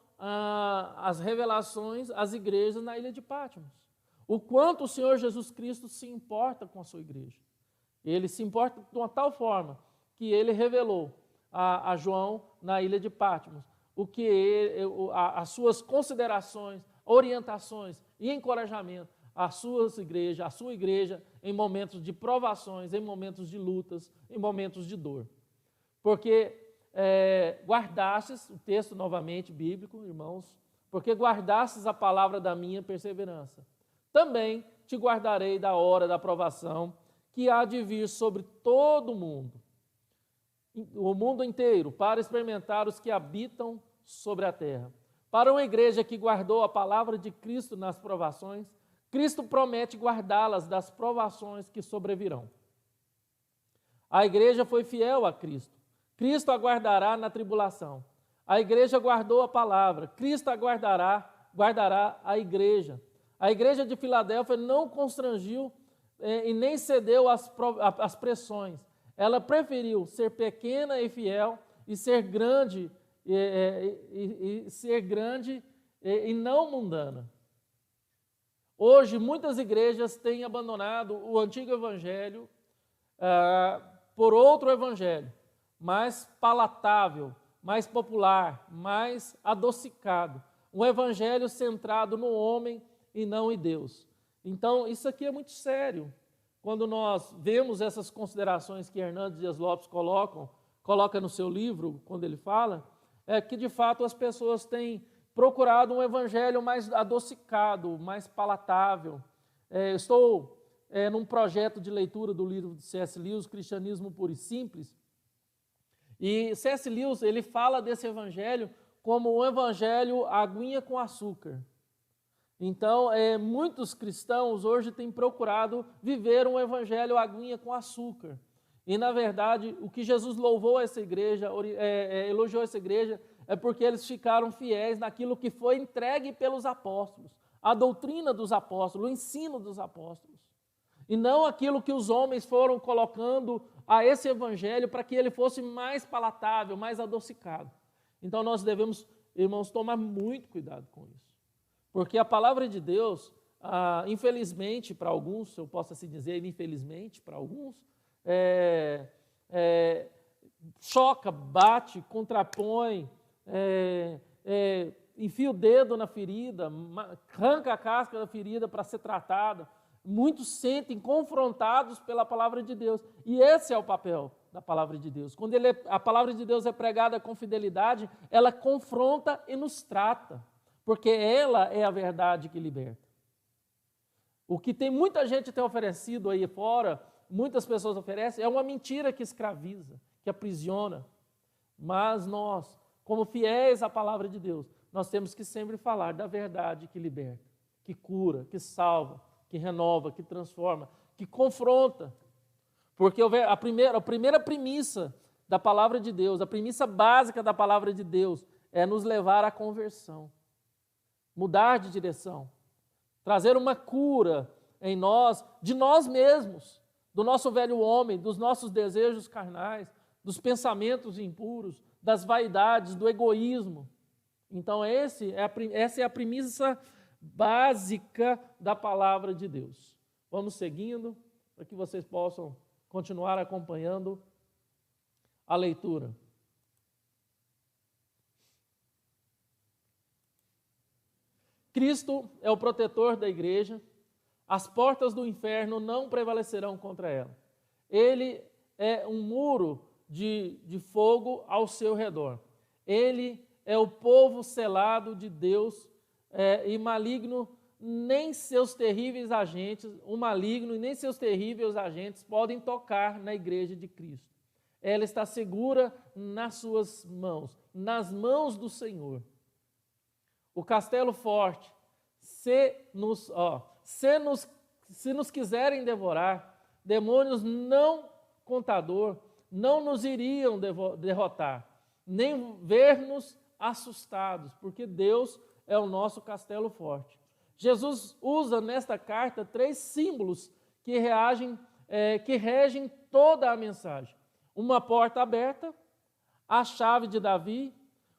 as revelações às igrejas na ilha de Patmos. O quanto o Senhor Jesus Cristo se importa com a sua igreja. Ele se importa de uma tal forma que ele revelou a João na ilha de Patmos as suas considerações, orientações e encorajamento à sua igreja em momentos de provações, em momentos de lutas, em momentos de dor. Porque guardastes, o texto novamente bíblico, irmãos, porque guardastes a palavra da minha perseverança. Também te guardarei da hora da provação que há de vir sobre todo o mundo inteiro, para experimentar os que habitam sobre a terra. Para uma igreja que guardou a palavra de Cristo nas provações, Cristo promete guardá-las das provações que sobrevirão. A igreja foi fiel a Cristo. Cristo aguardará na tribulação. A igreja guardou a palavra. Cristo guardará a igreja. A igreja de Filadélfia não constrangiu e nem cedeu às pressões. Ela preferiu ser pequena e fiel e ser grande e não mundana. Hoje, muitas igrejas têm abandonado o antigo evangelho por outro evangelho, mais palatável, mais popular, mais adocicado. Um evangelho centrado no homem e não em Deus. Então, isso aqui é muito sério. Quando nós vemos essas considerações que Hernandes Dias Lopes coloca no seu livro, quando ele fala, é que de fato as pessoas têm procurado um evangelho mais adocicado, mais palatável. Estou num projeto de leitura do livro de C.S. Lewis, Cristianismo Puro e Simples, e C.S. Lewis ele fala desse evangelho como um evangelho aguinha com açúcar. Então, muitos cristãos hoje têm procurado viver um evangelho aguinha com açúcar. E, na verdade, o que Jesus louvou essa igreja, elogiou essa igreja, é porque eles ficaram fiéis naquilo que foi entregue pelos apóstolos, a doutrina dos apóstolos, o ensino dos apóstolos. E não aquilo que os homens foram colocando a esse evangelho para que ele fosse mais palatável, mais adocicado. Então, nós devemos, irmãos, tomar muito cuidado com isso. Porque a palavra de Deus, infelizmente para alguns, se eu posso assim dizer, infelizmente para alguns, choca, bate, contrapõe, enfia o dedo na ferida, arranca a casca da ferida para ser tratada. Muitos sentem confrontados pela palavra de Deus. E esse é o papel da palavra de Deus. Quando a palavra de Deus é pregada com fidelidade, ela confronta e nos trata. Porque ela é a verdade que liberta. O que tem muita gente tem oferecido aí fora, muitas pessoas oferecem, é uma mentira que escraviza, que aprisiona. Mas nós, como fiéis à palavra de Deus, nós temos que sempre falar da verdade que liberta, que cura, que salva, que renova, que transforma, que confronta. Porque a primeira premissa da palavra de Deus, a premissa básica da palavra de Deus é nos levar à conversão. Mudar de direção, trazer uma cura em nós, de nós mesmos, do nosso velho homem, dos nossos desejos carnais, dos pensamentos impuros, das vaidades, do egoísmo. Então essa é a premissa básica da palavra de Deus. Vamos seguindo, para que vocês possam continuar acompanhando a leitura. Cristo é o protetor da igreja, as portas do inferno não prevalecerão contra ela. Ele é um muro de fogo ao seu redor. Ele é o povo selado de Deus e maligno, nem seus terríveis agentes, o maligno e nem seus terríveis agentes podem tocar na igreja de Cristo. ela está segura nas suas mãos, nas mãos do Senhor. O castelo forte, se nos quiserem devorar, demônios não contador, não nos iriam derrotar, nem ver-nos assustados, porque Deus é o nosso castelo forte. Jesus usa nesta carta 3 símbolos que regem toda a mensagem. Uma porta aberta, a chave de Davi,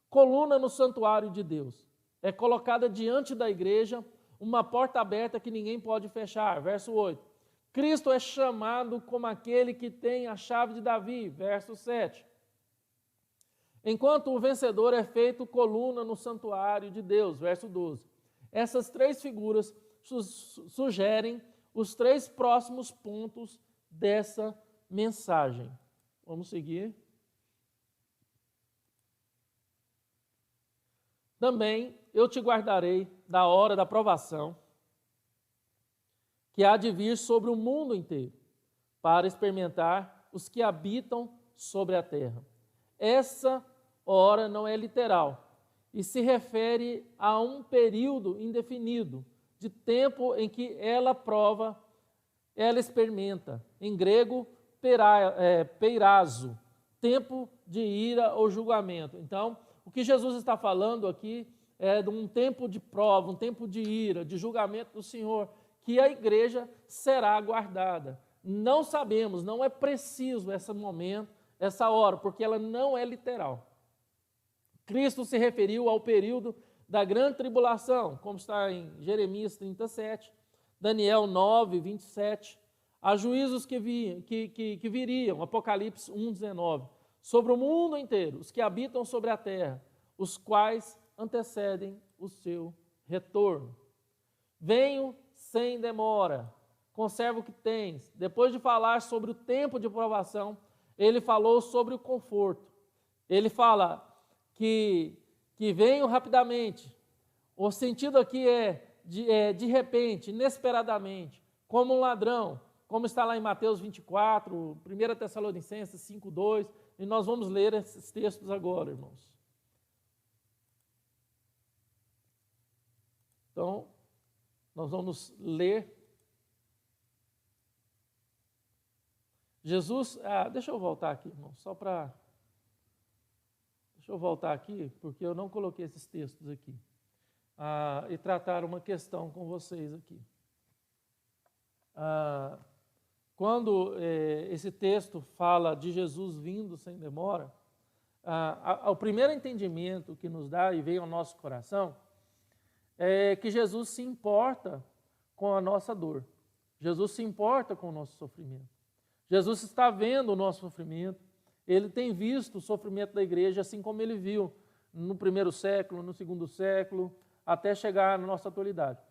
coluna no santuário de Deus. É colocada diante da igreja uma porta aberta que ninguém pode fechar. Verso 8. Cristo é chamado como aquele que tem a chave de Davi. Verso 7. Enquanto o vencedor é feito coluna no santuário de Deus. Verso 12. Essas 3 figuras sugerem os 3 próximos pontos dessa mensagem. Vamos seguir. Também eu te guardarei da hora da provação, que há de vir sobre o mundo inteiro, para experimentar os que habitam sobre a terra. Essa hora não é literal e se refere a um período indefinido de tempo em que ela prova, ela experimenta. Em grego, peirazo, tempo de ira ou julgamento. Então, o que Jesus está falando aqui é de um tempo de prova, um tempo de ira, de julgamento do Senhor, que a igreja será guardada. Não sabemos, não é preciso esse momento, essa hora, porque ela não é literal. Cristo se referiu ao período da grande tribulação, como está em Jeremias 37, Daniel 9, 27, a juízos que viriam, Apocalipse 1, 19, sobre o mundo inteiro, os que habitam sobre a terra, os quais antecedem o seu retorno. Venho sem demora, conserva o que tens. Depois de falar sobre o tempo de provação, ele falou sobre o conforto. Ele fala que venho rapidamente. O sentido aqui é de repente, inesperadamente, como um ladrão, como está lá em Mateus 24, 1 Tessalonicenses 5, 2, e nós vamos ler esses textos agora, irmãos. Então, nós vamos ler. Jesus, deixa eu voltar aqui, irmão, deixa eu voltar aqui, porque eu não coloquei esses textos aqui. E tratar uma questão com vocês aqui. Quando esse texto fala de Jesus vindo sem demora, o primeiro entendimento que nos dá e veio ao nosso coração é que Jesus se importa com a nossa dor. Jesus se importa com o nosso sofrimento. Jesus está vendo o nosso sofrimento. Ele tem visto o sofrimento da igreja, assim como ele viu no 1º século, no 2º século, até chegar na nossa atualidade.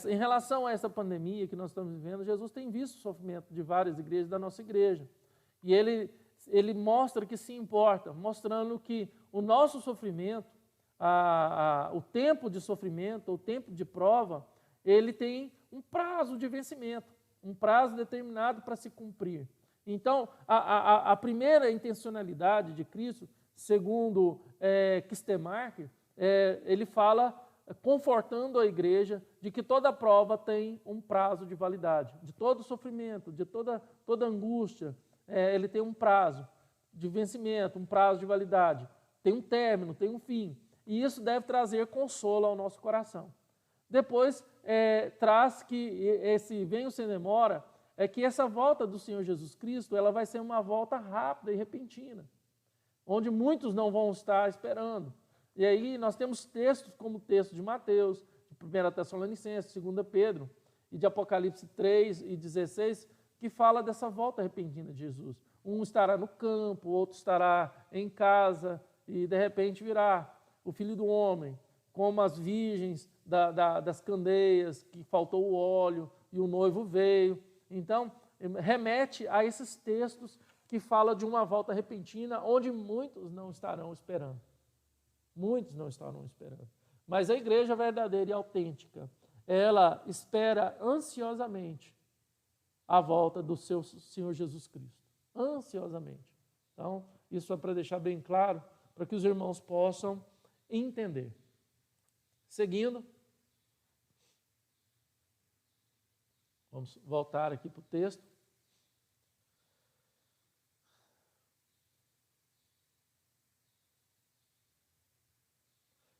Em relação a essa pandemia que nós estamos vivendo, Jesus tem visto o sofrimento de várias igrejas da nossa igreja. E ele mostra que se importa, mostrando que o nosso sofrimento, o tempo de sofrimento, o tempo de prova, ele tem um prazo de vencimento, um prazo determinado para se cumprir. Então, a primeira intencionalidade de Cristo, segundo Kistemark, ele fala confortando a igreja de que toda prova tem um prazo de validade, de todo sofrimento, de toda angústia, ele tem um prazo de vencimento, um prazo de validade, tem um término, tem um fim, e isso deve trazer consolo ao nosso coração. Depois, traz que esse venho sem demora, é que essa volta do Senhor Jesus Cristo, ela vai ser uma volta rápida e repentina, onde muitos não vão estar esperando. E aí nós temos textos como o texto de Mateus, de 1 Tessalonicenses, 2 Pedro e de Apocalipse 3 e 16, que fala dessa volta repentina de Jesus. Um estará no campo, outro estará em casa e de repente virá o Filho do Homem, como as virgens das candeias, que faltou o óleo e o noivo veio. Então, remete a esses textos que falam de uma volta repentina, onde muitos não estarão esperando. Muitos não estarão esperando. Mas a igreja verdadeira e autêntica, ela espera ansiosamente a volta do seu Senhor Jesus Cristo. Ansiosamente. Então, isso é para deixar bem claro, para que os irmãos possam entender. Seguindo, vamos voltar aqui para o texto.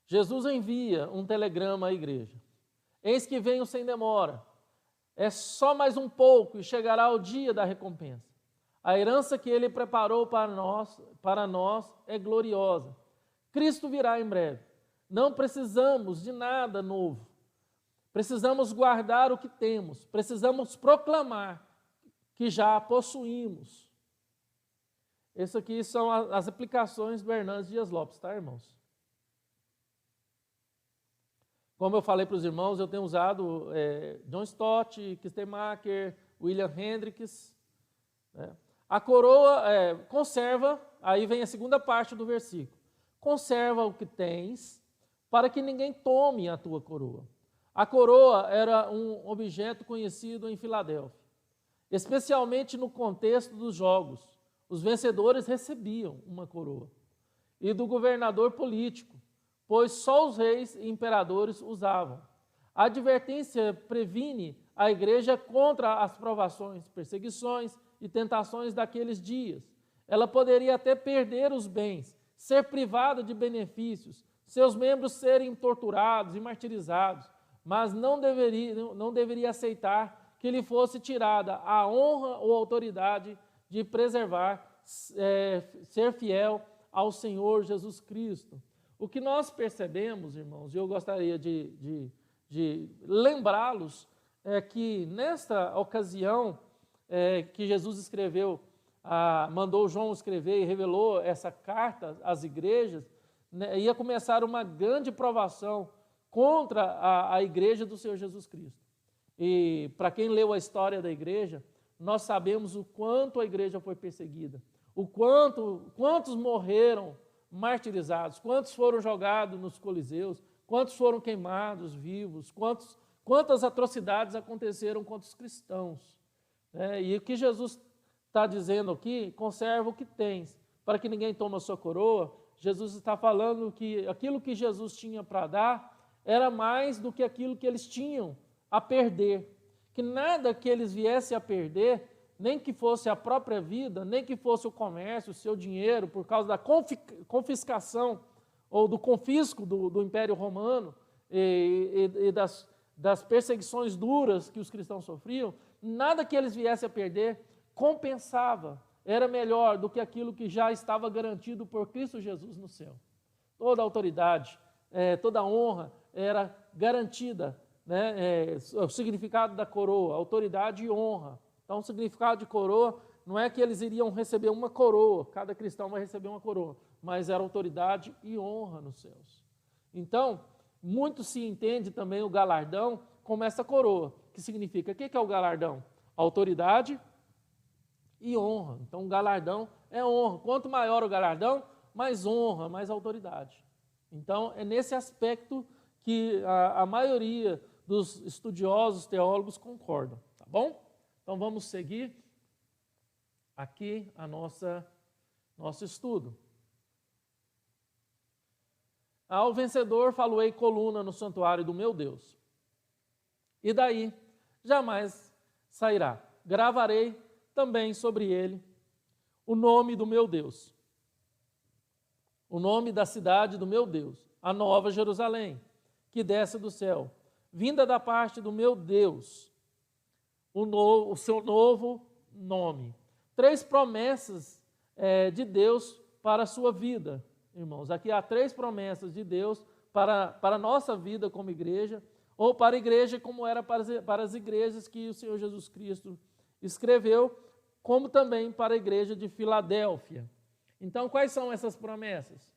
Jesus envia um telegrama à igreja. Eis que venho sem demora. É só mais um pouco e chegará o dia da recompensa. A herança que ele preparou para nós é gloriosa. Cristo virá em breve. Não precisamos de nada novo. Precisamos guardar o que temos. Precisamos proclamar que já possuímos. Isso aqui são as aplicações do Hernandes Dias Lopes, tá, irmãos? Como eu falei para os irmãos, eu tenho usado John Stott, Kistemaker, William Hendricks. Né? A coroa conserva, aí vem a segunda parte do versículo. Conserva o que tens, para que ninguém tome a tua coroa. A coroa era um objeto conhecido em Filadélfia, especialmente no contexto dos jogos. Os vencedores recebiam uma coroa. E do governador político, pois só os reis e imperadores usavam. A advertência previne a igreja contra as provações, perseguições e tentações daqueles dias. Ela poderia até perder os bens, ser privada de benefícios, seus membros serem torturados e martirizados, mas não deveria aceitar que lhe fosse tirada a honra ou autoridade de preservar, ser fiel ao Senhor Jesus Cristo. O que nós percebemos, irmãos, e eu gostaria de lembrá-los, é que nesta ocasião que Jesus escreveu, mandou João escrever e revelou essa carta às igrejas, né, ia começar uma grande provação contra a igreja do Senhor Jesus Cristo. E para quem leu a história da igreja, nós sabemos o quanto a igreja foi perseguida, quantos morreram martirizados, quantos foram jogados nos coliseus, quantos foram queimados vivos, quantas atrocidades aconteceram contra os cristãos. E o que Jesus está dizendo aqui, conserva o que tens, para que ninguém tome a sua coroa. Jesus está falando que aquilo que Jesus tinha para dar era mais do que aquilo que eles tinham a perder, que nada que eles viessem a perder, nem que fosse a própria vida, nem que fosse o comércio, o seu dinheiro, por causa da confiscação ou do confisco do Império Romano e das perseguições duras que os cristãos sofriam, nada que eles viessem a perder compensava, era melhor do que aquilo que já estava garantido por Cristo Jesus no céu. Toda a autoridade, toda a honra era garantida, né? O significado da coroa, autoridade e honra. Então, o significado de coroa não é que eles iriam receber uma coroa, cada cristão vai receber uma coroa, mas era autoridade e honra nos céus. Então, muito se entende também o galardão como essa coroa, que significa, o que é o galardão? Autoridade e honra. Então, o galardão é honra. Quanto maior o galardão, mais honra, mais autoridade. Então, é nesse aspecto que a maioria dos estudiosos, teólogos concordam, tá bom? Então, vamos seguir aqui nosso estudo. Ao vencedor faloei coluna no santuário do meu Deus, e daí jamais sairá. Gravarei também sobre ele o nome do meu Deus, o nome da cidade do meu Deus, a nova Jerusalém, que desce do céu, vinda da parte do meu Deus, o seu novo nome. 3 promessas de Deus para a sua vida, irmãos. Aqui há 3 promessas de Deus para a nossa vida como igreja, ou para a igreja como era para as igrejas que o Senhor Jesus Cristo escreveu, como também para a igreja de Filadélfia. Então, quais são essas promessas?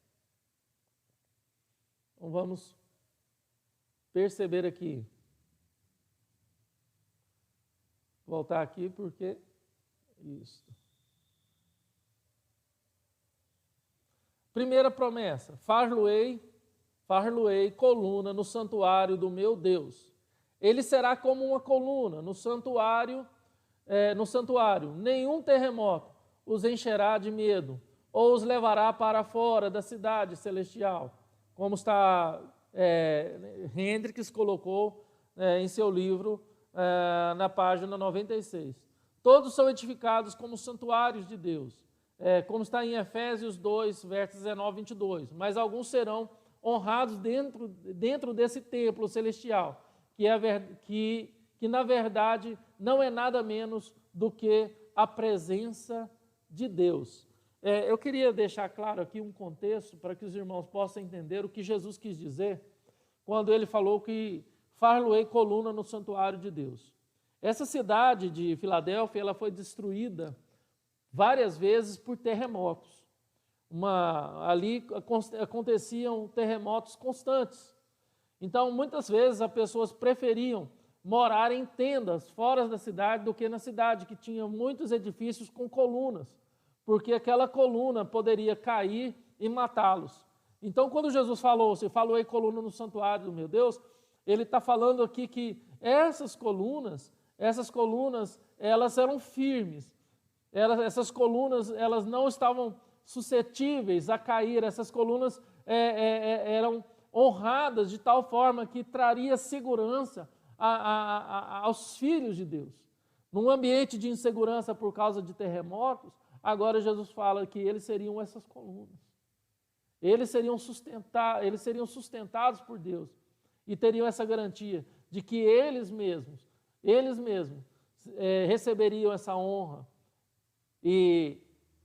Então, vamos perceber aqui. Vou voltar aqui porque... Isso. Primeira promessa, far-lo-ei coluna no santuário do meu Deus. Ele será como uma coluna no santuário, nenhum terremoto os encherá de medo, ou os levará para fora da cidade celestial, como está Hendricks colocou em seu livro, na página 96. Todos são edificados como santuários de Deus, como está em Efésios 2, versos 19 e 22. Mas alguns serão honrados dentro desse templo celestial, que na verdade não é nada menos do que a presença de Deus. Eu queria deixar claro aqui um contexto para que os irmãos possam entender o que Jesus quis dizer quando ele falou que far-lo-ei coluna no santuário de Deus. Essa cidade de Filadélfia, ela foi destruída várias vezes por terremotos. Ali aconteciam terremotos constantes. Então, muitas vezes, as pessoas preferiam morar em tendas fora da cidade do que na cidade, que tinha muitos edifícios com colunas, porque aquela coluna poderia cair e matá-los. Então, quando Jesus falou, "Se falou coluna no santuário do meu Deus", ele está falando aqui que essas colunas, elas eram firmes. Essas colunas, elas não estavam suscetíveis a cair. Essas colunas eram honradas de tal forma que traria segurança aos filhos de Deus. Num ambiente de insegurança por causa de terremotos, agora Jesus fala que eles seriam essas colunas. Eles seriam sustentados por Deus e teriam essa garantia de que eles mesmos receberiam essa honra e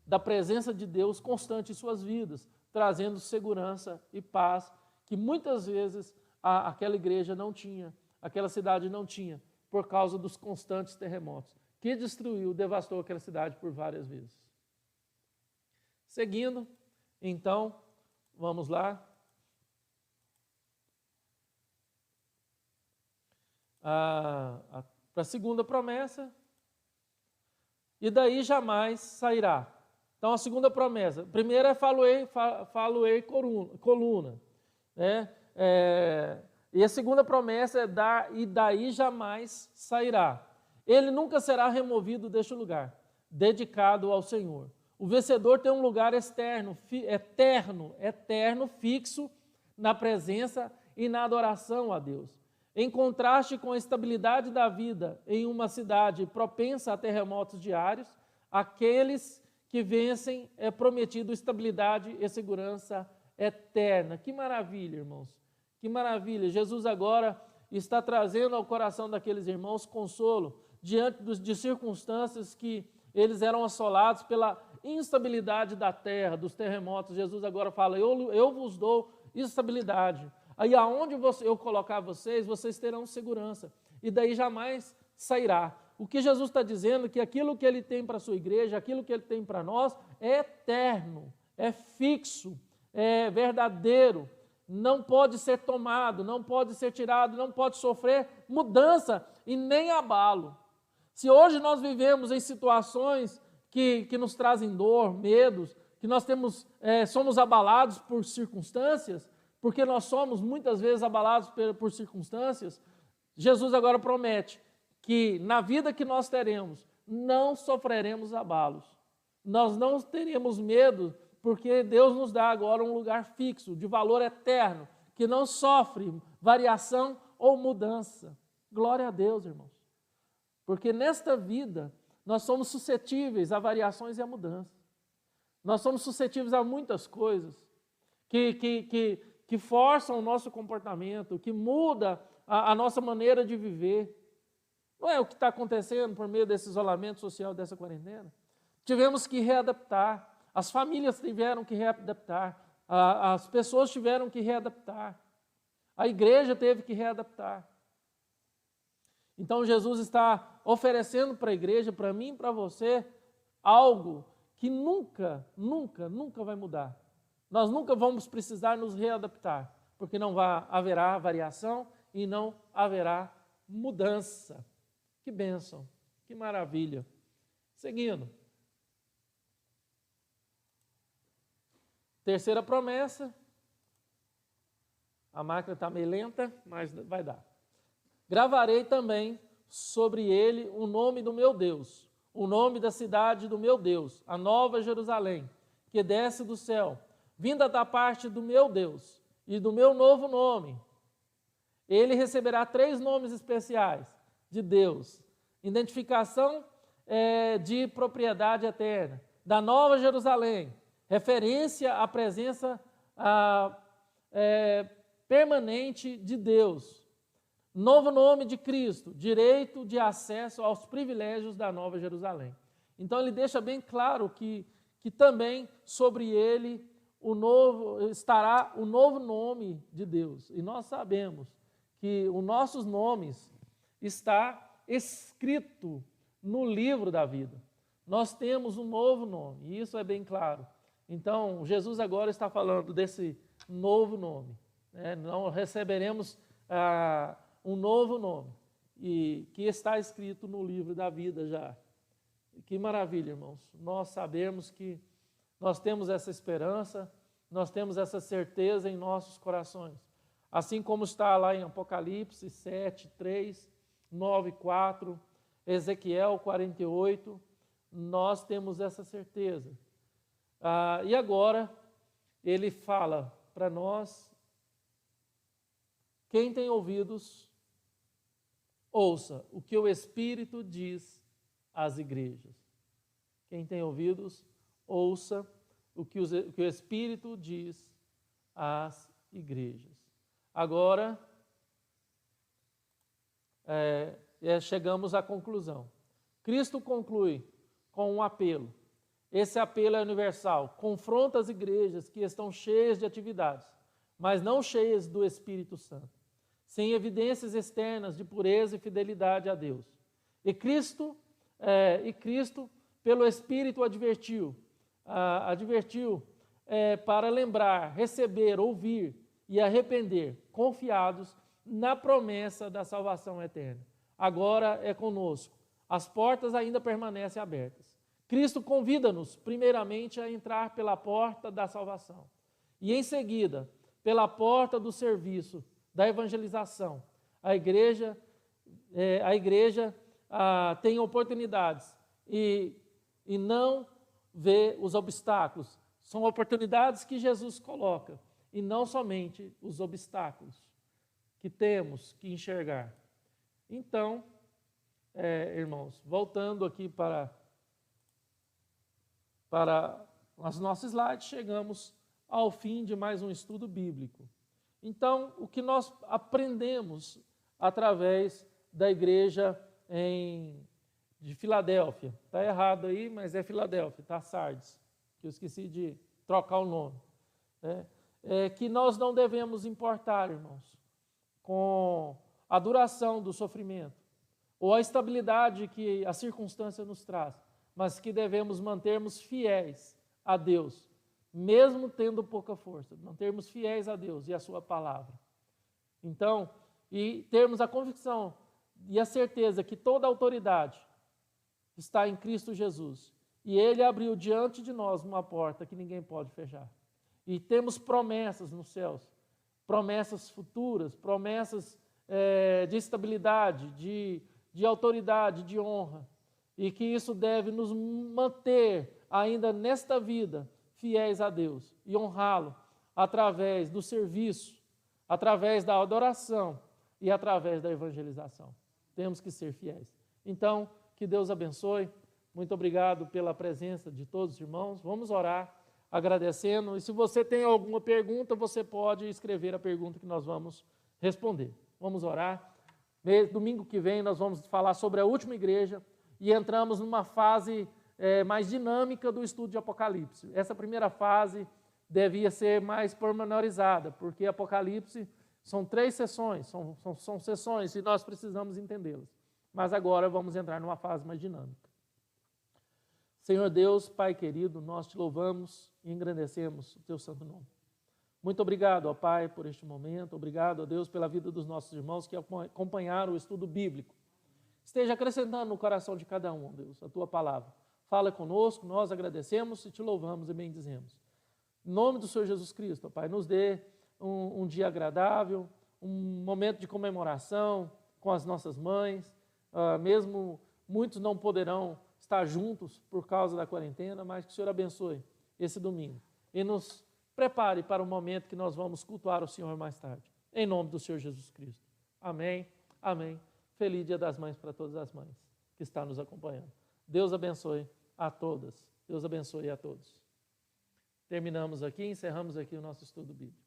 da presença de Deus constante em suas vidas, trazendo segurança e paz que muitas vezes aquela igreja não tinha, aquela cidade não tinha, por causa dos constantes terremotos, que devastou aquela cidade por várias vezes. Seguindo, então, vamos lá. Para a segunda promessa, e daí jamais sairá. Então, a segunda promessa, a primeira é falo-ei coluna, né? E a segunda promessa é e daí jamais sairá. Ele nunca será removido deste lugar, dedicado ao Senhor. O vencedor tem um lugar eterno, fixo na presença e na adoração a Deus. Em contraste com a estabilidade da vida em uma cidade propensa a terremotos diários, aqueles que vencem é prometido estabilidade e segurança eterna. Que maravilha, irmãos! Que maravilha! Jesus agora está trazendo ao coração daqueles irmãos consolo diante de circunstâncias que eles eram assolados pela instabilidade da terra, dos terremotos. Jesus agora fala, eu vos dou estabilidade. Aí aonde eu colocar vocês terão segurança. E daí jamais sairá. O que Jesus está dizendo é que aquilo que Ele tem para a sua igreja, aquilo que Ele tem para nós, é eterno, é fixo, é verdadeiro. Não pode ser tomado, não pode ser tirado, não pode sofrer mudança e nem abalo. Se hoje nós vivemos em situações que nos trazem dor, medos, que nós somos abalados por circunstâncias, porque nós somos muitas vezes abalados por circunstâncias, Jesus agora promete que na vida que nós teremos, não sofreremos abalos. Nós não teremos medo, porque Deus nos dá agora um lugar fixo, de valor eterno, que não sofre variação ou mudança. Glória a Deus, irmãos. Porque nesta vida, nós somos suscetíveis a variações e a mudanças. Nós somos suscetíveis a muitas coisas que forçam o nosso comportamento, que muda a nossa maneira de viver. Não é o que está acontecendo por meio desse isolamento social, dessa quarentena? Tivemos que readaptar, as famílias tiveram que readaptar, as pessoas tiveram que readaptar, a igreja teve que readaptar. Então Jesus está oferecendo para a igreja, para mim e para você, algo que nunca vai mudar. Nós nunca vamos precisar nos readaptar, porque não haverá variação e não haverá mudança. Que bênção, que maravilha. Seguindo. Terceira promessa. A máquina está meio lenta, mas vai dar. Gravarei também sobre ele o nome do meu Deus, o nome da cidade do meu Deus, a Nova Jerusalém, que desce do céu, vinda da parte do meu Deus e do meu novo nome. Ele receberá 3 nomes especiais de Deus: identificação de propriedade eterna, da Nova Jerusalém, referência à presença permanente de Deus, novo nome de Cristo, direito de acesso aos privilégios da Nova Jerusalém. Então ele deixa bem claro que também sobre ele estará o novo nome de Deus. E nós sabemos que os nossos nomes está escrito no livro da vida. Nós temos um novo nome, e isso é bem claro. Então, Jesus agora está falando desse novo nome. Não receberemos um novo nome, e que está escrito no livro da vida já. Que maravilha, irmãos. Nós sabemos que nós temos essa esperança, nós temos essa certeza em nossos corações. Assim como está lá em Apocalipse 7, 3, 9, 4, Ezequiel 48, nós temos essa certeza. E agora, ele fala para nós: quem tem ouvidos, ouça o que o Espírito diz às igrejas. Quem tem ouvidos, ouça o que o Espírito diz às igrejas. Agora, chegamos à conclusão. Cristo conclui com um apelo. Esse apelo é universal, confronta as igrejas que estão cheias de atividades, mas não cheias do Espírito Santo, sem evidências externas de pureza e fidelidade a Deus. E Cristo, pelo Espírito, advertiu para lembrar, receber, ouvir e arrepender, confiados na promessa da salvação eterna. Agora é conosco. As portas ainda permanecem abertas. Cristo convida-nos, primeiramente, a entrar pela porta da salvação. E, em seguida, pela porta do serviço, da evangelização. A igreja tem oportunidades e não vê os obstáculos. São oportunidades que Jesus coloca, e não somente os obstáculos que temos que enxergar. Então, irmãos, voltando aqui para os nossos slides, chegamos ao fim de mais um estudo bíblico. Então, o que nós aprendemos através da igreja de Filadélfia, está errado aí, mas é Filadélfia, está Sardes, que eu esqueci de trocar o nome, que nós não devemos importar, irmãos, com a duração do sofrimento, ou a estabilidade que a circunstância nos traz, mas que devemos mantermos fiéis a Deus, mesmo tendo pouca força, mantermos fiéis a Deus e a sua palavra. Então, e termos a convicção e a certeza que toda a autoridade está em Cristo Jesus, e Ele abriu diante de nós uma porta que ninguém pode fechar. E temos promessas nos céus, promessas futuras, promessas de estabilidade, de autoridade, de honra, e que isso deve nos manter ainda nesta vida fiéis a Deus e honrá-lo através do serviço, através da adoração e através da evangelização. Temos que ser fiéis. Então, que Deus abençoe. Muito obrigado pela presença de todos os irmãos. Vamos orar agradecendo. E se você tem alguma pergunta, você pode escrever a pergunta que nós vamos responder. Vamos orar. Domingo que vem nós vamos falar sobre a última igreja e entramos numa fase mais dinâmica do estudo de Apocalipse. Essa primeira fase devia ser mais pormenorizada, porque Apocalipse são 3 sessões, são sessões e nós precisamos entendê-las. Mas agora vamos entrar numa fase mais dinâmica. Senhor Deus, Pai querido, nós te louvamos e engrandecemos o teu santo nome. Muito obrigado, ó Pai, por este momento. Obrigado, ó Deus, pela vida dos nossos irmãos que acompanharam o estudo bíblico. Esteja acrescentando no coração de cada um, ó Deus, a tua palavra. Fala conosco, nós agradecemos e te louvamos e bendizemos. Em nome do Senhor Jesus Cristo, ó Pai, nos dê um dia agradável, um momento de comemoração com as nossas mães. Mesmo muitos não poderão estar juntos por causa da quarentena, mas que o Senhor abençoe esse domingo e nos prepare para o momento que nós vamos cultuar o Senhor mais tarde. Em nome do Senhor Jesus Cristo. Amém, amém. Feliz Dia das Mães para todas as mães que estão nos acompanhando. Deus abençoe a todas. Deus abençoe a todos. Terminamos aqui, encerramos aqui o nosso estudo bíblico.